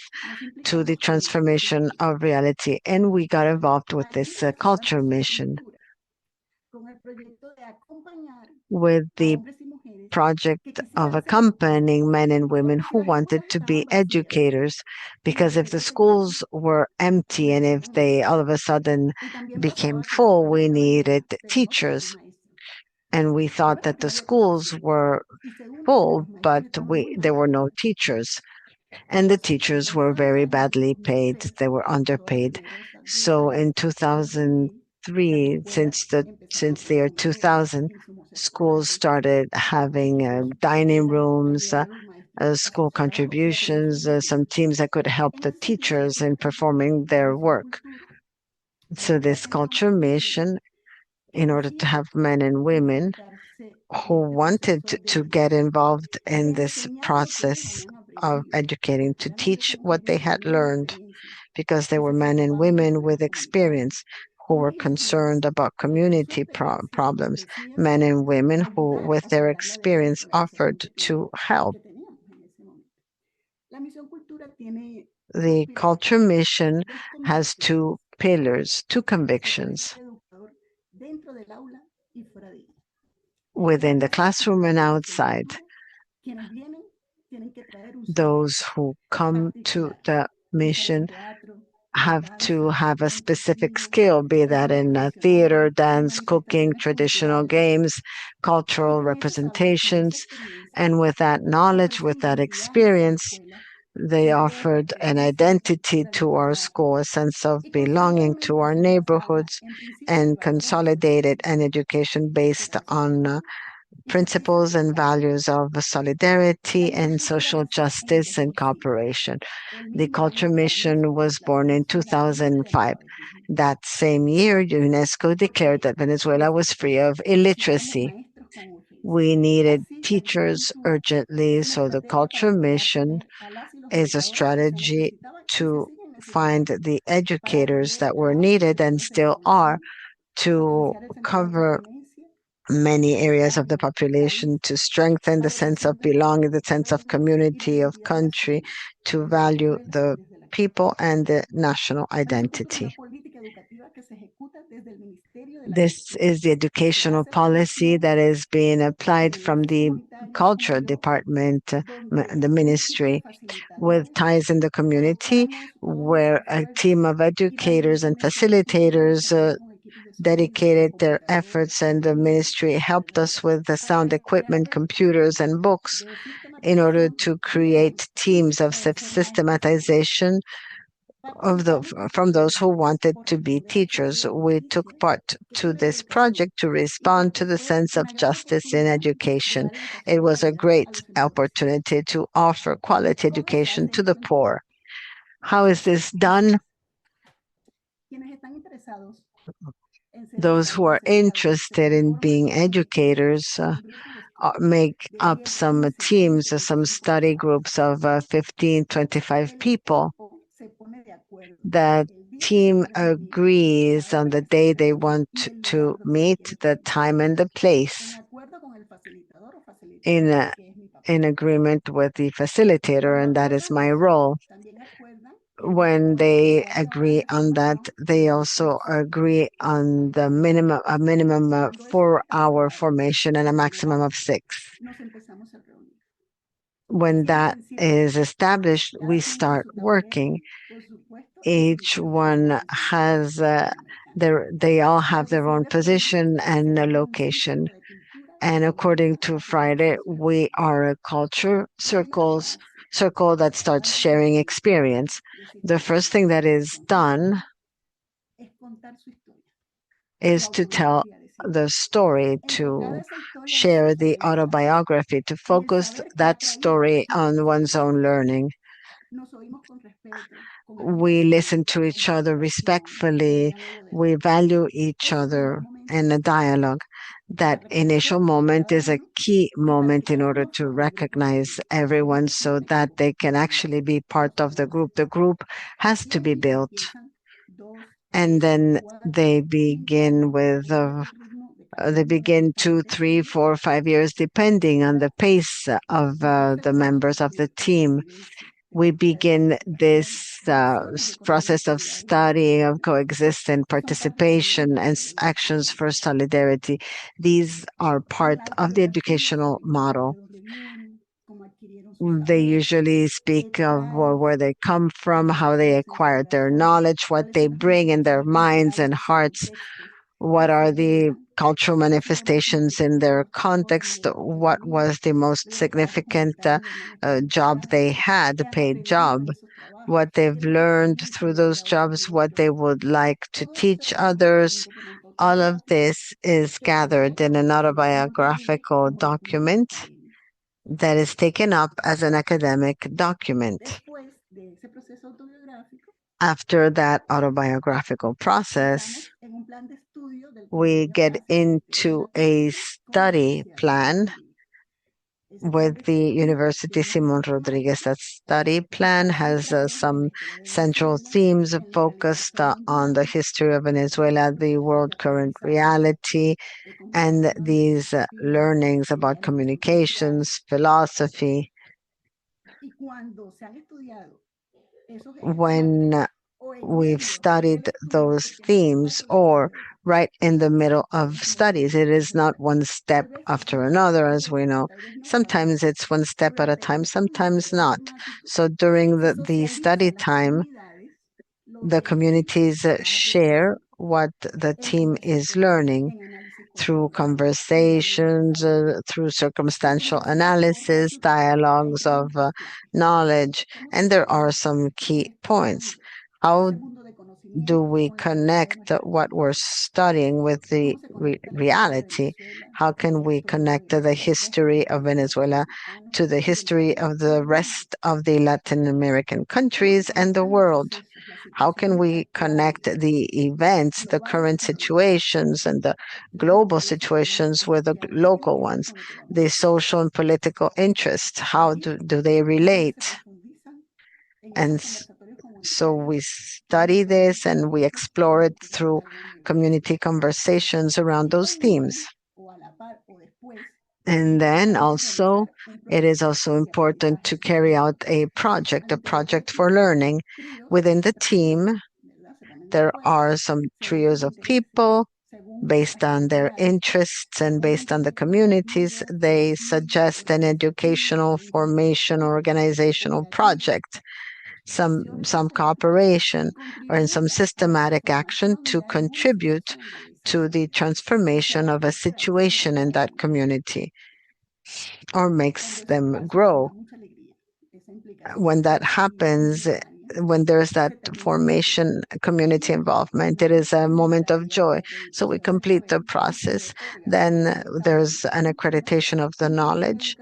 to the transformation of reality. And we got involved with this culture mission with the project of accompanying men and women who wanted to be educators, because if the schools were empty and if they all of a sudden became full, we needed teachers. And we thought that the schools were full, but there were no teachers. And the teachers were very badly paid. They were underpaid. So in 2003, since the year 2000, schools started having dining rooms, school contributions, some teams that could help the teachers in performing their work. So this culture mission, in order to have men and women who wanted to get involved in this process of educating, to teach what they had learned, because they were men and women with experience who were concerned about community problems, men and women who, with their experience, offered to help. The culture mission has two pillars, two convictions: within the classroom and outside. Those who come to the mission have to have a specific skill, be that in theater, dance, cooking, traditional games, cultural representations. And with that knowledge, with that experience, they offered an identity to our school, a sense of belonging to our neighborhoods, and consolidated an education based on principles and values of solidarity and social justice and cooperation. The culture mission was born in 2005. That same year, UNESCO declared that Venezuela was free of illiteracy. We needed teachers urgently, so the culture mission is a strategy to find the educators that were needed and still are to cover many areas of the population, to strengthen the sense of belonging, the sense of community, of country, to value the people and the national identity. This is the educational policy that is being applied from the culture department, the ministry, with ties in the community, where a team of educators and facilitators dedicated their efforts, and the ministry helped us with the sound equipment, computers, and books in order to create teams of systematization from those who wanted to be teachers. We took part to this project to respond to the sense of justice in education. It was a great opportunity to offer quality education to the poor. How is this done? Those who are interested in being educators make up some teams, some study groups of 15, 25 people that team agrees on the day they want to meet, the time and the place, in agreement with the facilitator, and that is my role. When they agree on that, they also agree on the minimum 4-hour formation and a maximum of 6. When that is established, we start working. Each one has they all have their own position and a location. And according to Friday, we are a culture circle that starts sharing experience. The first thing that is done is to tell the story, to share the autobiography, to focus that story on one's own learning. We listen to each other respectfully. We value each other in a dialogue. That initial moment is a key moment in order to recognize everyone so that they can actually be part of the group. The group has to be built. And then they begin with they begin 2, 3, 4, 5 years, depending on the pace of the members of the team. We begin this process of study, of coexistence, participation, and actions for solidarity. These are part of the educational model. They usually speak of where they come from, how they acquired their knowledge, what they bring in their minds and hearts, what are the cultural manifestations in their context, what was the most significant job they had, paid job, what they've learned through those jobs, what they would like to teach others. All of this is gathered in an autobiographical document that is taken up as an academic document. After that autobiographical process, we get into a study plan with the University Simon Rodriguez. That study plan has some central themes focused on the history of Venezuela, the world current reality, and these learnings about communications, philosophy. When we've studied those themes, or right in the middle of studies, it is not one step after another, as we know. Sometimes it's one step at a time, sometimes not. So during the study time, the communities share what the team is learning through conversations, through circumstantial analysis, dialogues of knowledge, and there are some key points. How do we connect what we're studying with the reality? How can we connect the history of Venezuela to the history of the rest of the Latin American countries and the world? How can we connect the events, the current situations, and the global situations with the local ones? The social and political interests, how do they relate? And so we study this and we explore it through community conversations around those themes. And then also, it is also important to carry out a project for learning. Within the team, there are some trios of people. Based on their interests and based on the communities, they suggest an educational formation organizational project, some cooperation or in some systematic action to contribute to the transformation of a situation in that community or makes them grow. When that happens, when there's that formation, community involvement, it is a moment of joy. So we complete the process. Then there's an accreditation of the knowledge,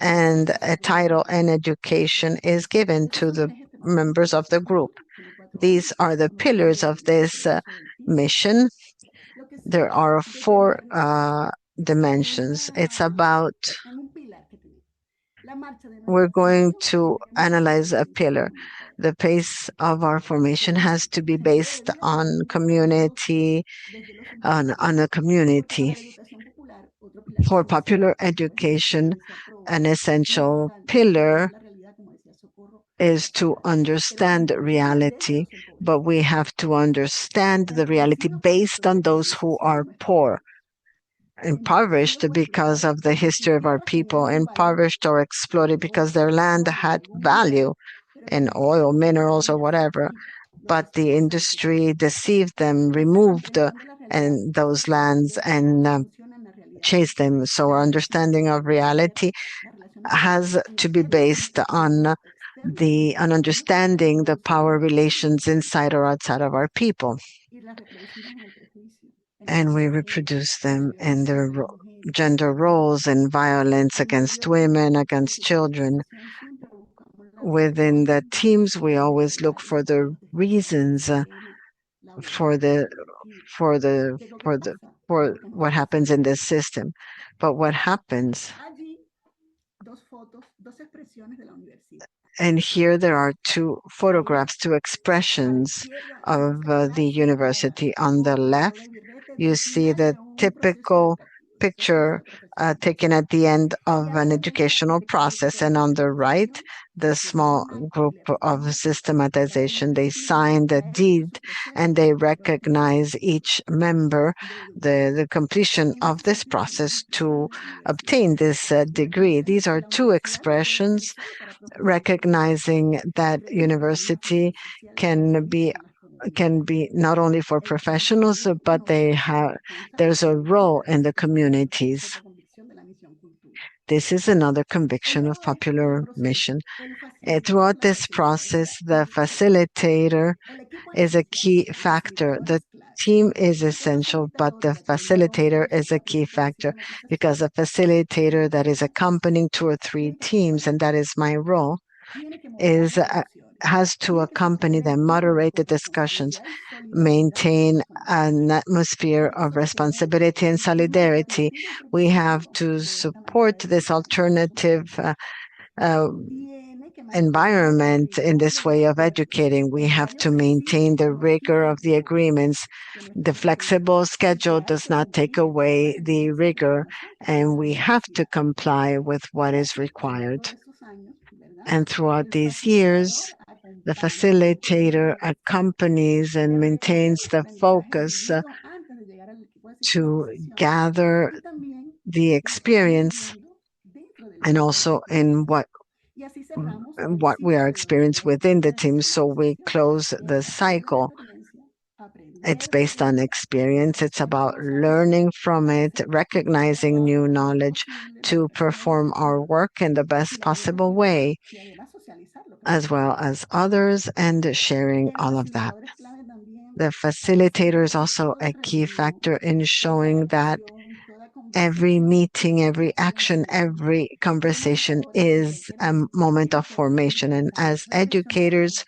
and a title and education is given to the members of the group. These are the pillars of this mission. There are 4 dimensions. It's about, we're going to analyze a pillar. The pace of our formation has to be based on community, on a community. For popular education, an essential pillar is to understand reality, but we have to understand the reality based on those who are poor, impoverished because of the history of our people, impoverished or exploited because their land had value in oil, minerals, or whatever, but the industry deceived them, removed and those lands and chased them. So our understanding of reality has to be based on understanding the power relations inside or outside of our people. And we reproduce them in their gender roles and violence against women, against children. Within the teams, we always look for the reasons for what happens in this system. But what happens, and here there are two photographs, two expressions of the university. On the left, you see the typical picture taken at the end of an educational process, and on the right, the small group of systematization. They sign the deed and they recognize each member, the completion of this process to obtain this degree. These are two expressions recognizing that university can be not only for professionals, but there's a role in the communities. This is another conviction of popular mission. Throughout this process, the facilitator is a key factor. The team is essential, but the facilitator is a key factor, because a facilitator that is accompanying two or three teams, and that is my role, has to accompany them, moderate the discussions, maintain an atmosphere of responsibility and solidarity. We have to support this alternative environment in this way of educating. We have to maintain the rigor of the agreements. The flexible schedule does not take away the rigor, and we have to comply with what is required. And throughout these years, the facilitator accompanies and maintains the focus to gather the experience, and also in what we are experiencing within the team. So we close the cycle. It's based on experience. It's about learning from it, recognizing new knowledge to perform our work in the best possible way, as well as others, and sharing all of that. The facilitator is also a key factor in showing that every meeting, every action, every conversation is a moment of formation. And as educators,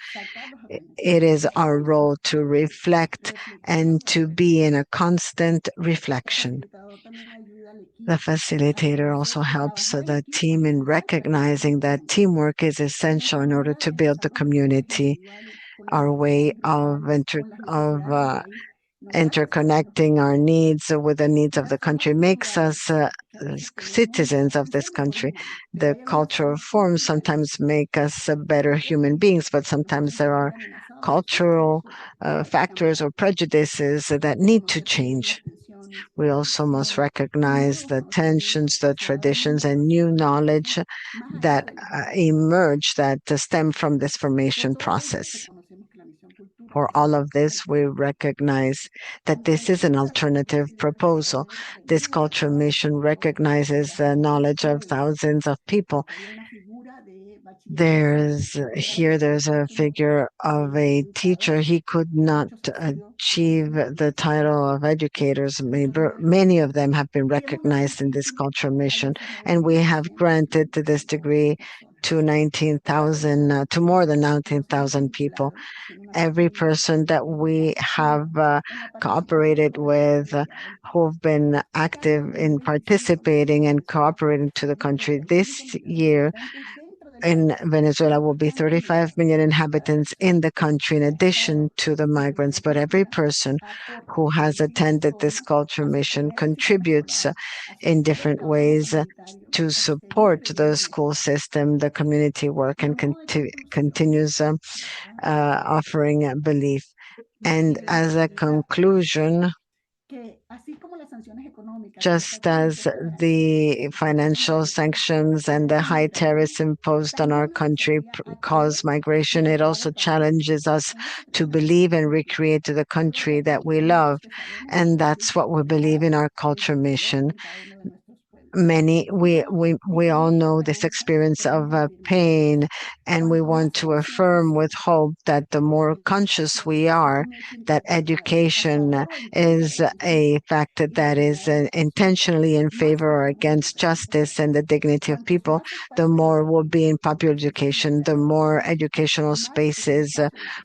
it is our role to reflect and to be in a constant reflection. The facilitator also helps the team in recognizing that teamwork is essential in order to build the community. Our way of interconnecting our needs with the needs of the country makes us citizens of this country. The cultural forms sometimes make us better human beings, but sometimes there are cultural factors or prejudices that need to change. We also must recognize the tensions, the traditions, and new knowledge that emerge, that stem from this formation process. For all of this, we recognize that this is an alternative proposal. This cultural mission recognizes the knowledge of thousands of people. There's a figure of a teacher. He could not achieve the title of educators. Many of them have been recognized in this cultural mission, and we have granted this degree to 19,000, to more than 19,000 people. Every person that we have cooperated with, who've been active in participating and cooperating to the country this year, in Venezuela will be 35 million inhabitants in the country in addition to the migrants, but every person who has attended this culture mission contributes in different ways to support the school system, the community work, and continues offering belief. And as a conclusion, just as the financial sanctions and the high tariffs imposed on our country cause migration, it also challenges us to believe and recreate the country that we love. And that's what we believe in our culture mission. We all know this experience of pain, and we want to affirm with hope that the more conscious we are that education is a factor that is intentionally in favor or against justice and the dignity of people, the more we'll be in popular education, the more educational spaces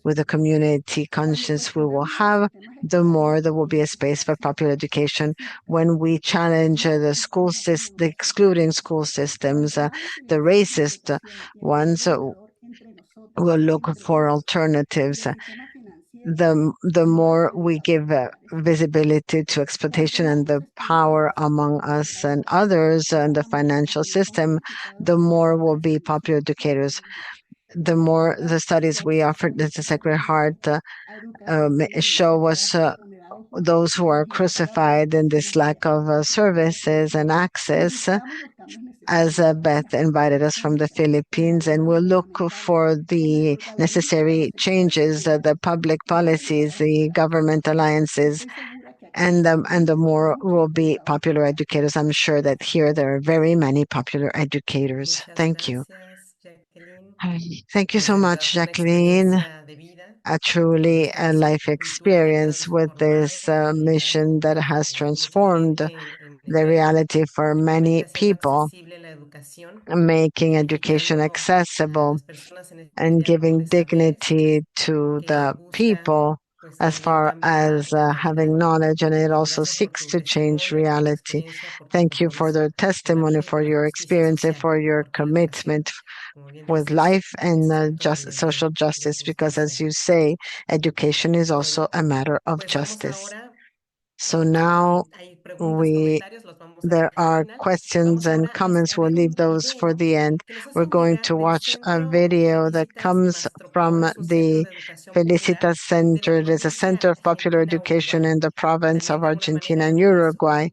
with a community conscience we will have, the more there will be a space for popular education. When we challenge the school system, the excluding school systems, the racist ones, will look for alternatives. The more we give visibility to exploitation and the power among us and others and the financial system, the more will be popular educators. The more the studies we offered at the Sacred Heart show us those who are crucified in this lack of services and access, as Beth invited us from the Philippines, and we'll look for the necessary changes, the public policies, the government alliances, and the more will be popular educators. I'm sure that here there are very many popular educators. Thank you. Thank you so much, Jacqueline. A truly a life experience with this mission that has transformed the reality for many people, making education accessible and giving dignity to the people as far as having knowledge, and it also seeks to change reality. Thank you for their testimony, for your experience, and for your commitment with life and social justice, because as you say, education is also a matter of justice. So now there are questions and comments. We'll leave those for the end. We're going to watch a video that comes from the Felicitas Center. There's a center of popular education in the province of Argentina and Uruguay.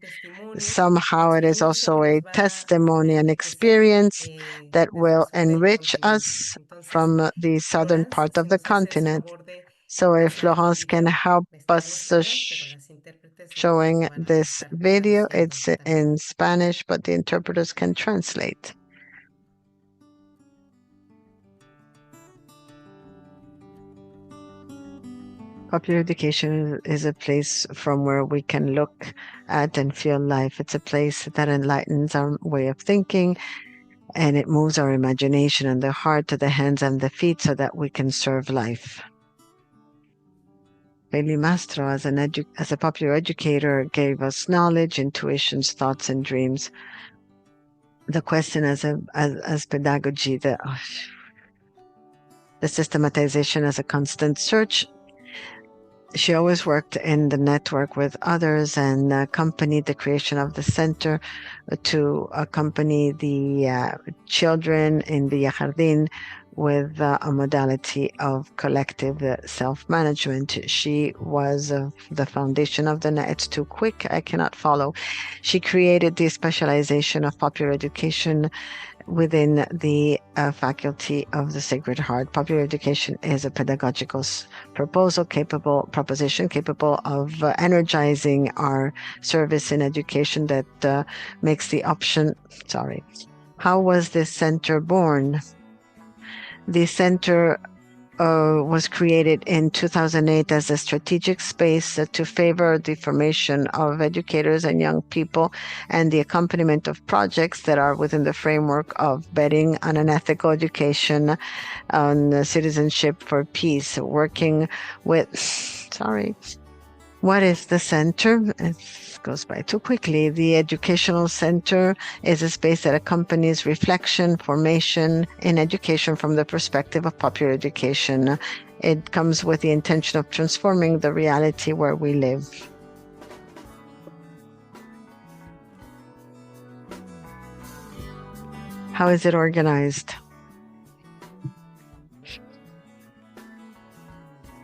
Somehow it is also a testimony and experience that will enrich us from the southern part of the continent. So if Florence can help us showing this video, it's in Spanish, but the interpreters can translate. Popular education is a place from where we can look at and feel life. It's a place that enlightens our way of thinking, and it moves our imagination and the heart to the hands and the feet so that we can serve life. Bailey Mastro, as a popular educator, gave us knowledge, intuitions, thoughts, and dreams. The question as pedagogy, the systematization as a constant search. She always worked in the network with others and accompanied the creation of the center to accompany the children in Villa Jardín with a modality of collective self-management. She was the foundation of the net. It's too quick, I cannot follow. She created the specialization of popular education within the faculty of the Sacred Heart. Popular education is a pedagogical proposition capable of energizing our service in education that makes the option. How was this center born? The center was created in 2008 as a strategic space to favor the formation of educators and young people and the accompaniment of projects that are within the framework of betting on an ethical education, on citizenship for peace, working with, What is the center? It goes by too quickly. The educational center is a space that accompanies reflection, formation in education from the perspective of popular education. It comes with the intention of transforming the reality where we live. How is it organized?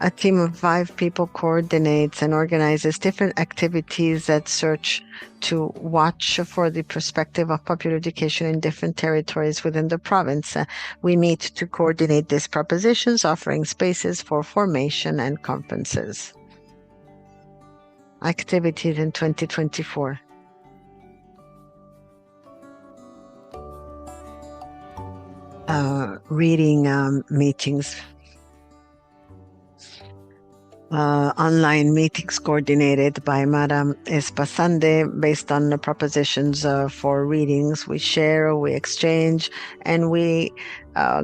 A team of 5 people coordinates and organizes different activities that search to watch for the perspective of popular education in different territories within the province. We meet to coordinate these propositions, offering spaces for formation and conferences. Activities in 2024. Reading meetings. Online meetings coordinated by Madam Espasande based on the propositions for readings. We share, we exchange, and we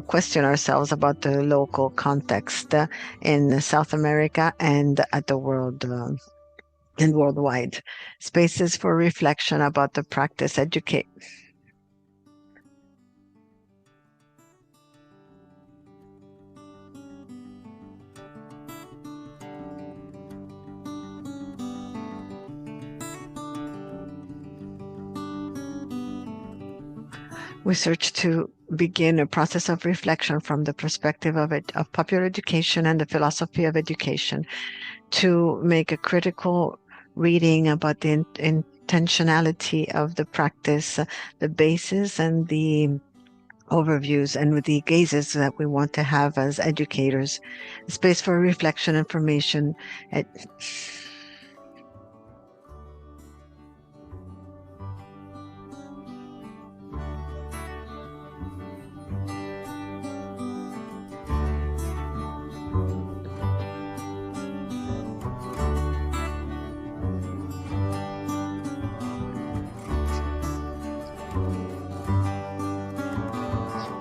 question ourselves about the local context in South America and at the world and worldwide. Spaces for reflection about the practice educate. We search to begin a process of reflection from the perspective of popular education and the philosophy of education, to make a critical reading about the intentionality of the practice, the basis and the overviews, and with the gazes that we want to have as educators. Space for reflection, information.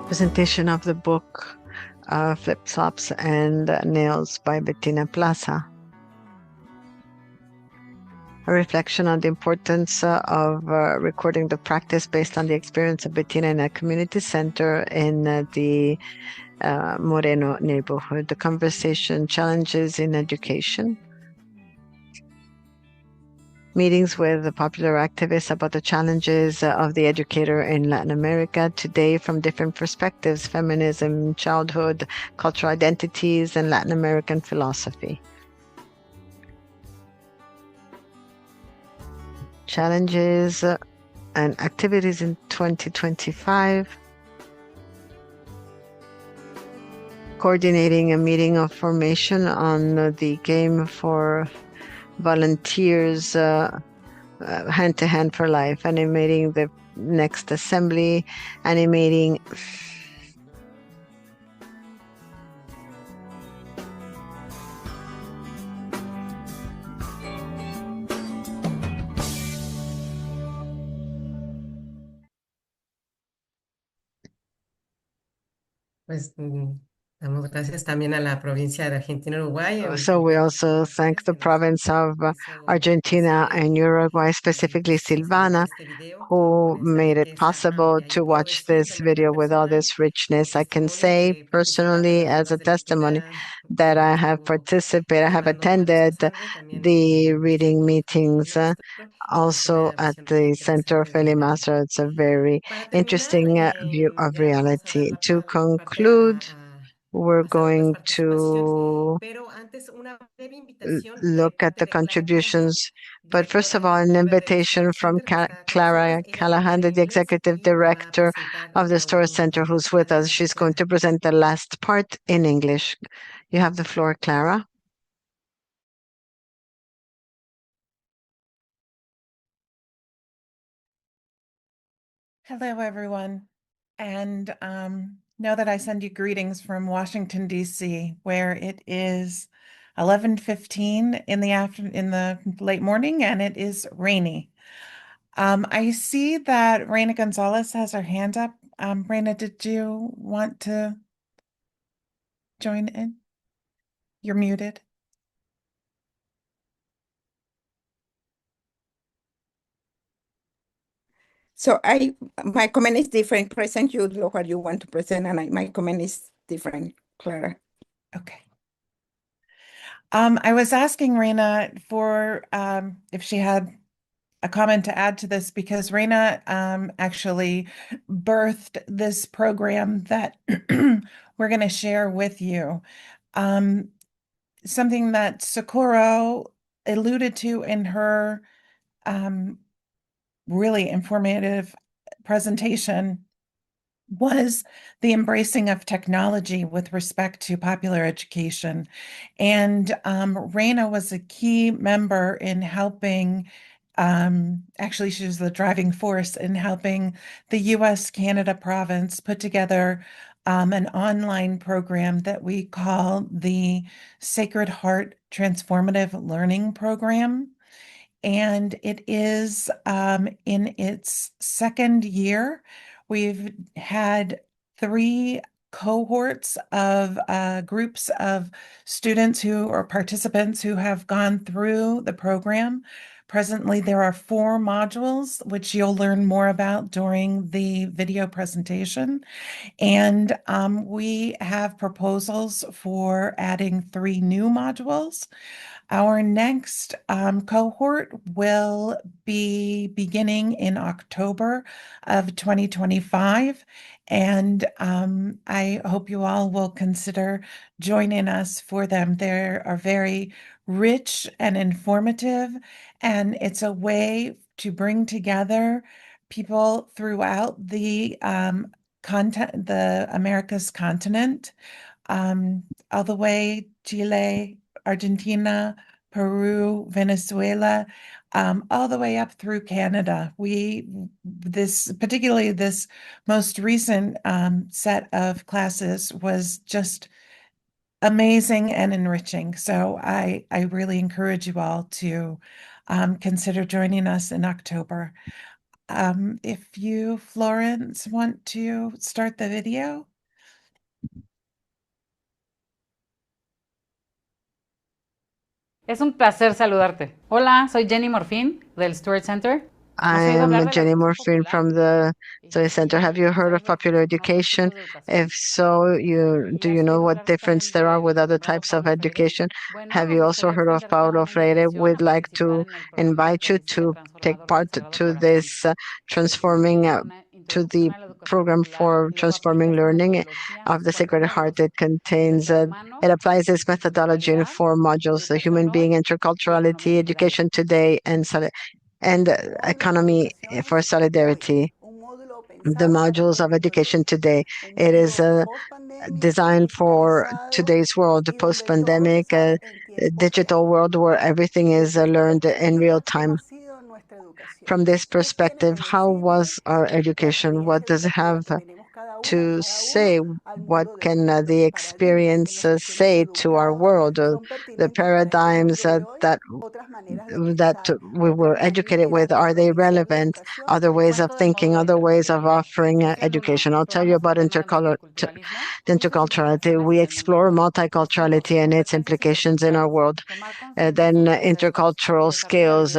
Presentation of the book Flip Flops and Nails by Bettina Plaza. A reflection on the importance of recording the practice based on the experience of Bettina in a community center in the Moreno neighborhood. The conversation, challenges in education. Meetings with the popular activists about the challenges of the educator in Latin America today from different perspectives: feminism, childhood, cultural identities, and Latin American philosophy. Challenges and activities in 2025. Coordinating a meeting of formation on the game for volunteers, hand to hand for life, animating the next assembly, animating Pues damos gracias también a la provincia de Argentina y Uruguay. So we also thank the province of Argentina and Uruguay, specifically Silvana, who made it possible to watch this video with all this richness. I can say personally as a testimony that I have participated, I have attended the reading meetings also at the Center of Feli Master. It's a very interesting view of reality. To conclude, we're going to look at the contributions. But first of all, an invitation from Clara Callahan, the Executive Director of the Store Center, who's with us. She's going to present the last part in English. You have the floor, Clara. Hello, everyone. And know that I send you greetings from Washington, D.C., where it is 11:15 in the late morning, and it is rainy. I see that Reina Gonzalez has her hand up. Reina, did you want to join in? You're muted. So my comment is different. Present you what you want to present, and my comment is different, Clara. Okay. I was asking Reina for if she had a comment to add to this because Reina actually birthed this program that we're going to share with you. Something that Socorro alluded to in her really informative presentation was the embracing of technology with respect to popular education. And Reina was a key member in helping, actually, she was the driving force in helping the US-Canada province put together an online program that we call the Sacred Heart Transformative Learning Program. And it is in its second year. We've had 3 cohorts of groups of students who are participants who have gone through the program. Presently, there are 4 modules, which you'll learn more about during the video presentation. And we have proposals for adding 3 new modules. Our next cohort will be beginning in October of 2025, and I hope you all will consider joining us for them. They are very rich and informative, and it's a way to bring together people throughout the Americas continent, all the way Chile, Argentina, Peru, Venezuela, all the way up through Canada. Particularly this most recent set of classes was just amazing and enriching. So I really encourage you all to consider joining us in October. If you, Florence, want to start the video. Es un placer saludarte. Hola, soy Jenny Morfin del Stewart Center. I am Jenny Morfin from the Study Center. Have you heard of popular education? If so, do you know what difference there are with other types of education? Have you also heard of Paulo Freire? We'd like to invite you to take part to this transforming to the program for transforming learning of the Sacred Heart. It contains, it applies this methodology in 4 modules: the human being, interculturality, education today, and economy for solidarity. The modules of education today. It is designed for today's world, the post-pandemic, digital world where everything is learned in real time. From this perspective, how was our education? What does it have to say? What can the experience say to our world? The paradigms that we were educated with, are they relevant? Other ways of thinking, other ways of offering education. I'll tell you about interculturality. We explore multiculturality and its implications in our world. Then intercultural skills,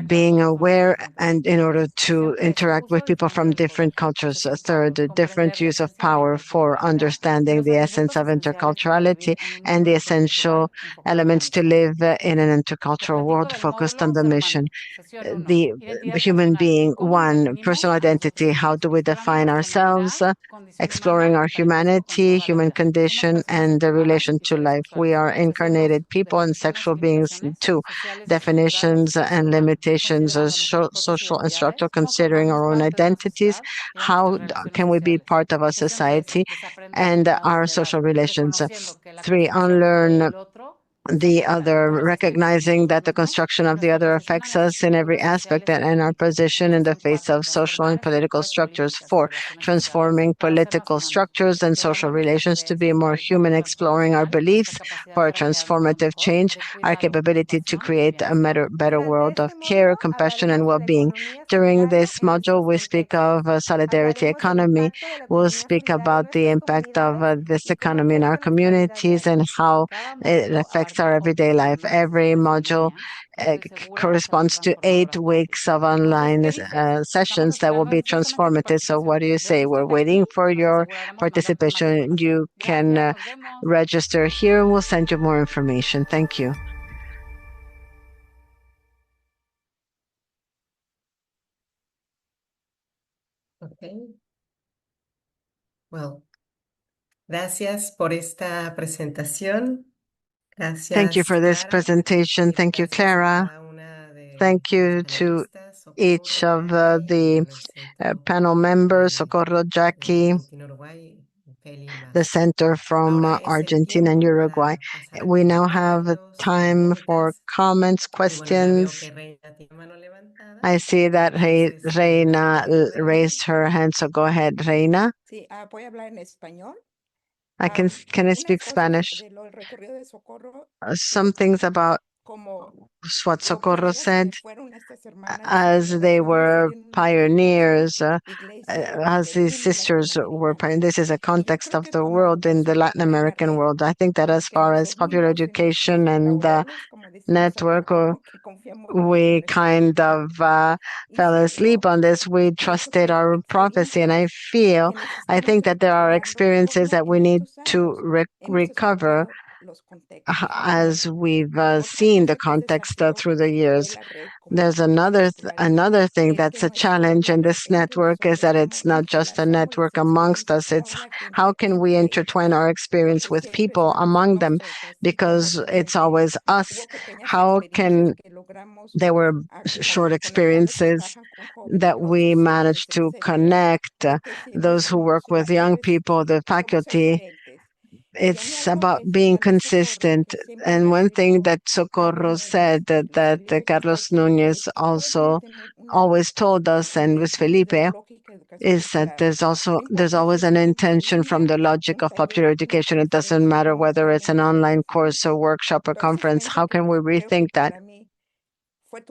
being aware and in order to interact with people from different cultures. Third, different use of power for understanding the essence of interculturality and the essential elements to live in an intercultural world focused on the mission. The human being, 1, personal identity. How do we define ourselves? Exploring our humanity, human condition, and the relation to life. We are incarnated people and sexual beings. 2, definitions and limitations as social and structural, considering our own identities. How can we be part of our society and our social relations? 3, unlearn the other, recognizing that the construction of the other affects us in every aspect and our position in the face of social and political structures. 4, transforming political structures and social relations to be more human, exploring our beliefs for a transformative change, our capability to create a better world of care, compassion, and well-being. During this module, we speak of solidarity economy. We'll speak about the impact of this economy in our communities and how it affects affects our everyday life. Every module corresponds to 8 weeks of online sessions that will be transformative. So what do you say? We're waiting for your participation. You can register here and we'll send you more information. Thank you. Okay. Well, gracias por esta presentación. Gracias, Thank you for this Clara. presentation. Thank you, Clara. Thank you to each of the panel members, Socorro, Jackie, the center from Argentina and Uruguay. We now have time for comments, questions. I see that Reina raised her hand, so go ahead, Reina. Sí, voy a hablar en español. Can I speak Spanish? Some things about what Socorro said, as they were pioneers, as these sisters were pioneers. This is a context of the world in the Latin American world. I think that as far as popular education and the network, we kind of fell asleep on this. We trusted our prophecy, and I think that there are experiences that we need to recover as we've seen the context through the years. There's another thing that's a challenge in this network is that it's not just a network amongst us. It's how can we intertwine our experience with people among them, because it's always us. How can there were short experiences that we managed to connect those who work with young people, the faculty. It's about being consistent. And one thing that Socorro said that Carlos Nunez also always told us, and Luis Felipe, is that there's always an intention from the logic of popular education. It doesn't matter whether it's an online course or workshop or conference. How can we rethink that?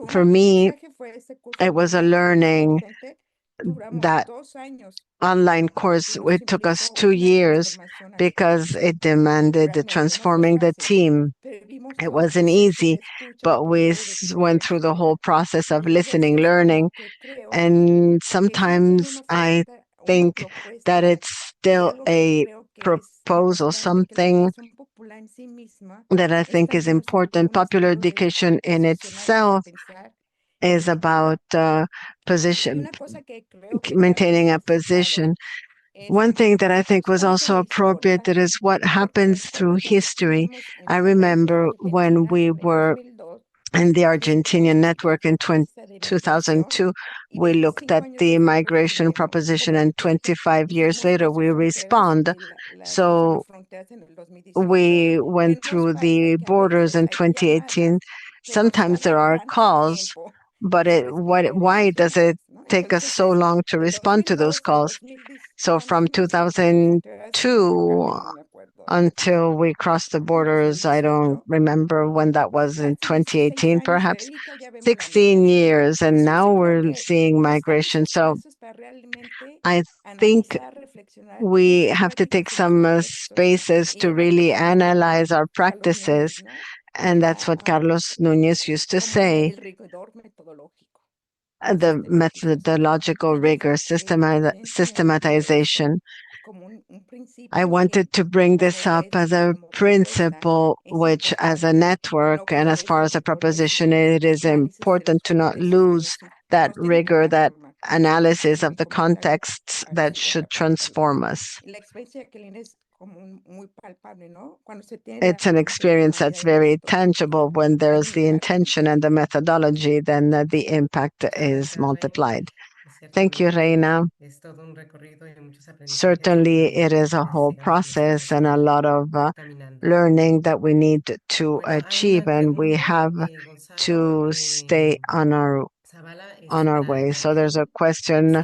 For me, it was a learning that online course. It took us 2 years because it demanded transforming the team. It wasn't easy, but we went through the whole process of listening, learning, and sometimes I think that it's still a proposal, something that I think is important. Popular education in itself is about maintaining a position. One thing that I think was also appropriate, that is what happens through history. I remember when we were in the Argentinian network in 2002, we looked at the migration proposition, and 25 years later, we respond. So we went through the borders in 2018. Sometimes there are calls, but why does it take us so long to respond to those calls? So from 2002 until we crossed the borders, I don't remember when that was, in 2018 perhaps, 16 years, and now we're seeing migration. So I think we have to take some spaces to really analyze our practices, and that's what Carlos Nunez used to say. The methodological rigor, systematization. I wanted to bring this up as a principle, which as a network and as far as a proposition, it is important to not lose that rigor, that analysis of the contexts that should transform us. It's an experience that's very tangible. When there's the intention and the methodology, then the impact is multiplied. Thank you, Reina. Certainly, it is a whole process and a lot of learning that we need to achieve, and we have to stay on our way. So there's a question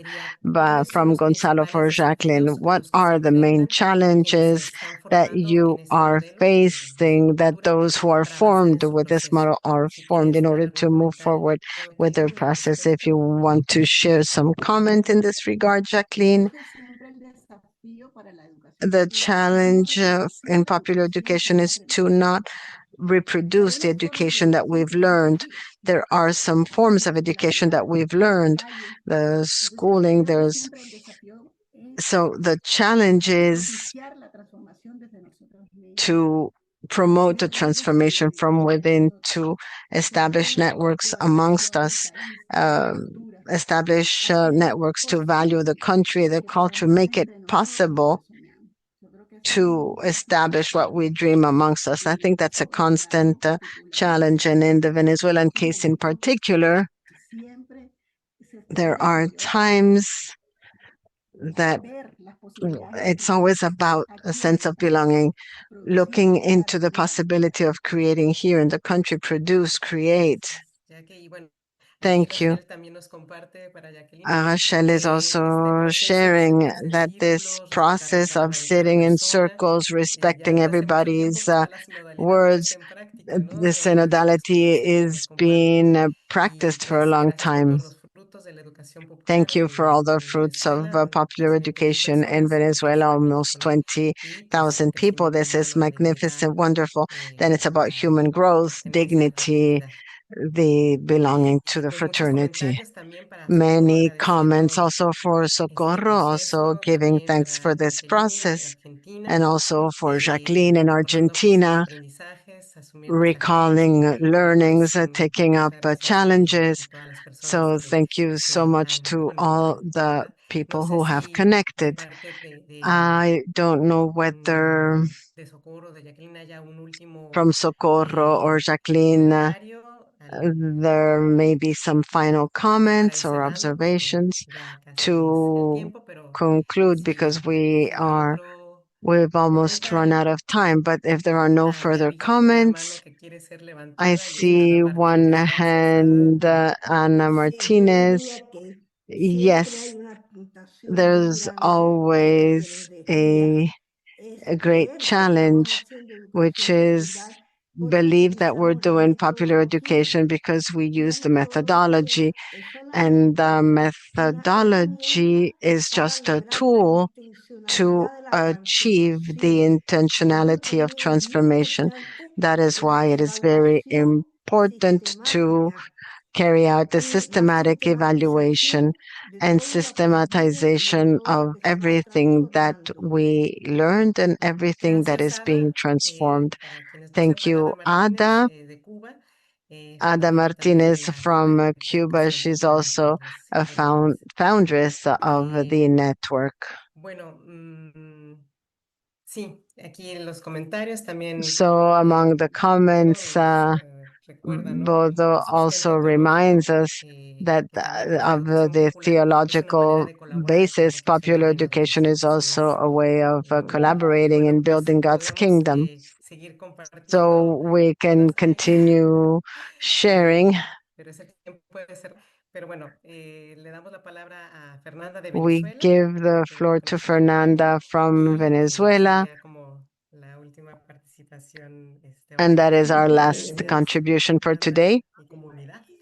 from Gonzalo for Jacqueline. What are the main challenges that you are facing, that those who are formed with this model are formed in order to move forward with their process? If you want to share some comment in this regard, Jacqueline. The challenge in popular education is to not reproduce the education that we've learned. There are some forms of education that we've learned, the schooling, so the challenge is to promote the transformation from within, to establish networks amongst us, establish networks to value the country, the culture, make it possible to establish what we dream amongst us. I think that's a constant challenge. And in the Venezuelan case in particular, there are times that it's always about a sense of belonging, looking into the possibility of creating here in the country, produce, create. Thank you. Rachel is also sharing that this process of sitting in circles, respecting everybody's words, the synodality is being practiced for a long time. Thank you for all the fruits of popular education in Venezuela, almost 20,000 people. This is magnificent, wonderful. Then it's about human growth, dignity, the belonging to the fraternity. Many comments also for Socorro, also giving thanks for this process, and also for Jacqueline in Argentina, recalling learnings, taking up challenges. So thank you so much to all the people who have connected. I don't know whether from Socorro or Jacqueline, there may be some final comments or observations to conclude, because we've almost run out of time. But if there are no further comments, I see one hand, Ana Martinez. Yes, there's always a great challenge, which is believe that we're doing popular education because we use the methodology, and the methodology is just a tool to achieve the intentionality of transformation. That is why it is very important to carry out the systematic evaluation and systematization of everything that we learned and everything that is being transformed. Thank you, Ada. Ada Martinez from Cuba. She's also a foundress of the network. So among the comments, Bodo also reminds us that of the theological basis, popular education is also a way of collaborating and building God's kingdom. So we can continue sharing. We give the floor to Fernanda from Venezuela. And that is our last contribution for today.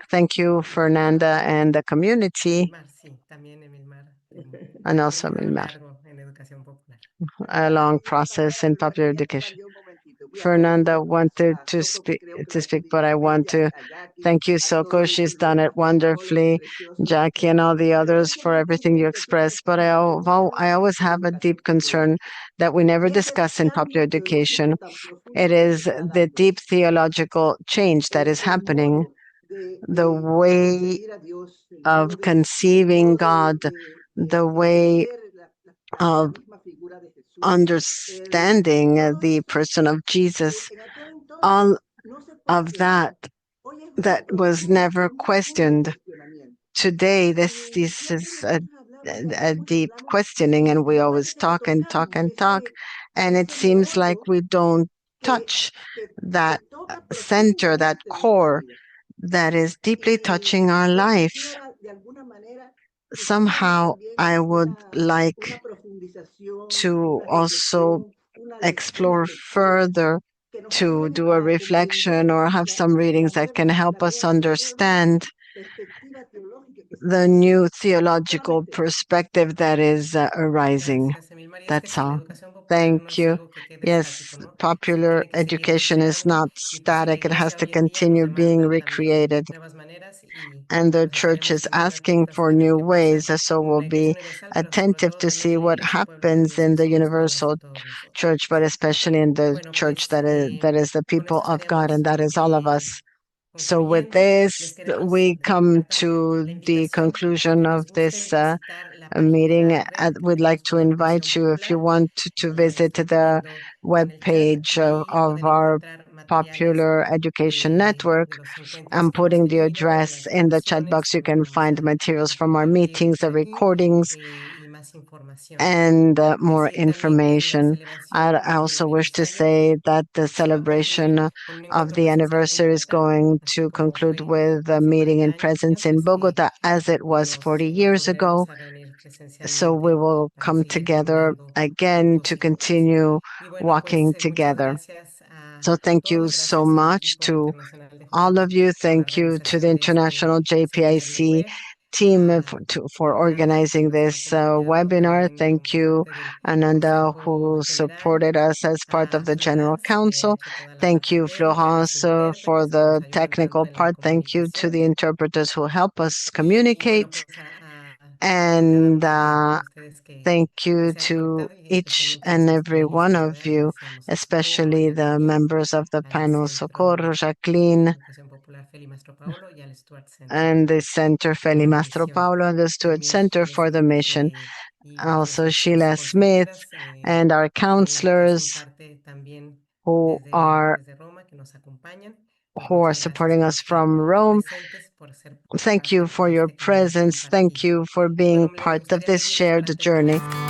Thank you, Fernanda, and the community, and also Milmar. A long process in popular education. Fernanda wanted to speak, but I want to thank you, Soko. She's done it wonderfully. Jackie and all the others for everything you expressed. But I always have a deep concern that we never discuss in popular education. It is the deep theological change that is happening, the way of conceiving God, the way of understanding the person of Jesus. All of that was never questioned. Today, this is a deep questioning, and we always talk and talk and talk, and it seems like we don't touch that center, that core that is deeply touching our life. Somehow, I would like to also explore further, to do a reflection or have some readings that can help us understand the new theological perspective that is arising. Gracias, Emil María. Es que That's sí, la all. educación popular no Thank es you. algo que quede Yes, estático, ¿no? popular Tiene que seguir education is evolucionando not y pues sí, la static. It has iglesia to hoy en día nos continue being demanda también recreated. nuevas maneras y And the pues church estaremos is también asking atentas for a ver new qué pasa ways, so en we'll la Iglesia be Universal, pero sobre attentive todo to también see en la what Iglesia Puebla de happens Dios, in que the somos todas y universal todos nosotros. church, but especially in the Bueno, church pues that is the con people esto of God, estaríamos and that is all of us. So with concluyendo. Les this, queremos we come dar también to la the invitación a conclusion que of pues this gusten visitar la meeting. página red que We'd like tenemos to con invite Educación you, if you Popular. want, to La visit estoy the poniendo web en el chat. page Ahí of pueden our encontrar materiales Popular Education de Network. los encuentros I'm que hemos putting the tenido, de address las in the chat grabaciones box. You que can vamos find materials a from our compartir meetings, por the aquí recordings, y más información. and more Decir también que la information. I celebración also del wish to aniversario say that the se va a concluir celebration con un of encuentro the presencial en anniversary is Bogotá, going así to como conclude fue with a hace meeting 40 in años, presence in así Bogota as it was 40 nos years ago. volveremos a reunir So we presencialmente will para come seguir together generando again frutos to y logros. continue Y bueno, walking pues muchas together. gracias So a thank you todos, so gracias al much equipo to internacional de all Juana of you. por la Thank you to the realización de este international seminario JPIC web, team a for Ananda, que organizing nos ha this acompañado webinar. también Thank como you, parte del Ananda, Consejo who General, supported us as part a of the General Florence, que ha Council. hecho toda la Thank parte you, técnica, a los Florence, for intérpretes que nos the ayudan tanto technical en la part. Thank you to the comunicación. interpreters who help us Y bueno, communicate. pues a cada And uno de ustedes thank que you se ha to conectado y each especialmente a and nuestras every one panelistas, of ¿verdad? Les you, deseamos Socorro, especially the Jacqueline, members of the al panel, Socorro, Centro Jacqueline, Educación Popular Feli Maestro Paolo y al Stuart Center and the Center por Feli la Mastro misión. Paulo and the Stewart También Center Sheila for the Smith mission. y pues Also nuestros Sheila Smith consentidas and our que hacen counselors parte también who desde Roma, que nos acompañan. Pues are muchas gracias supporting por us estar from Rome. presentes, por ser Thank you parte for de your este camino presence. Thank compartido. you for Y bueno, being me part of gustaría this pedirles shared para terminar journey. este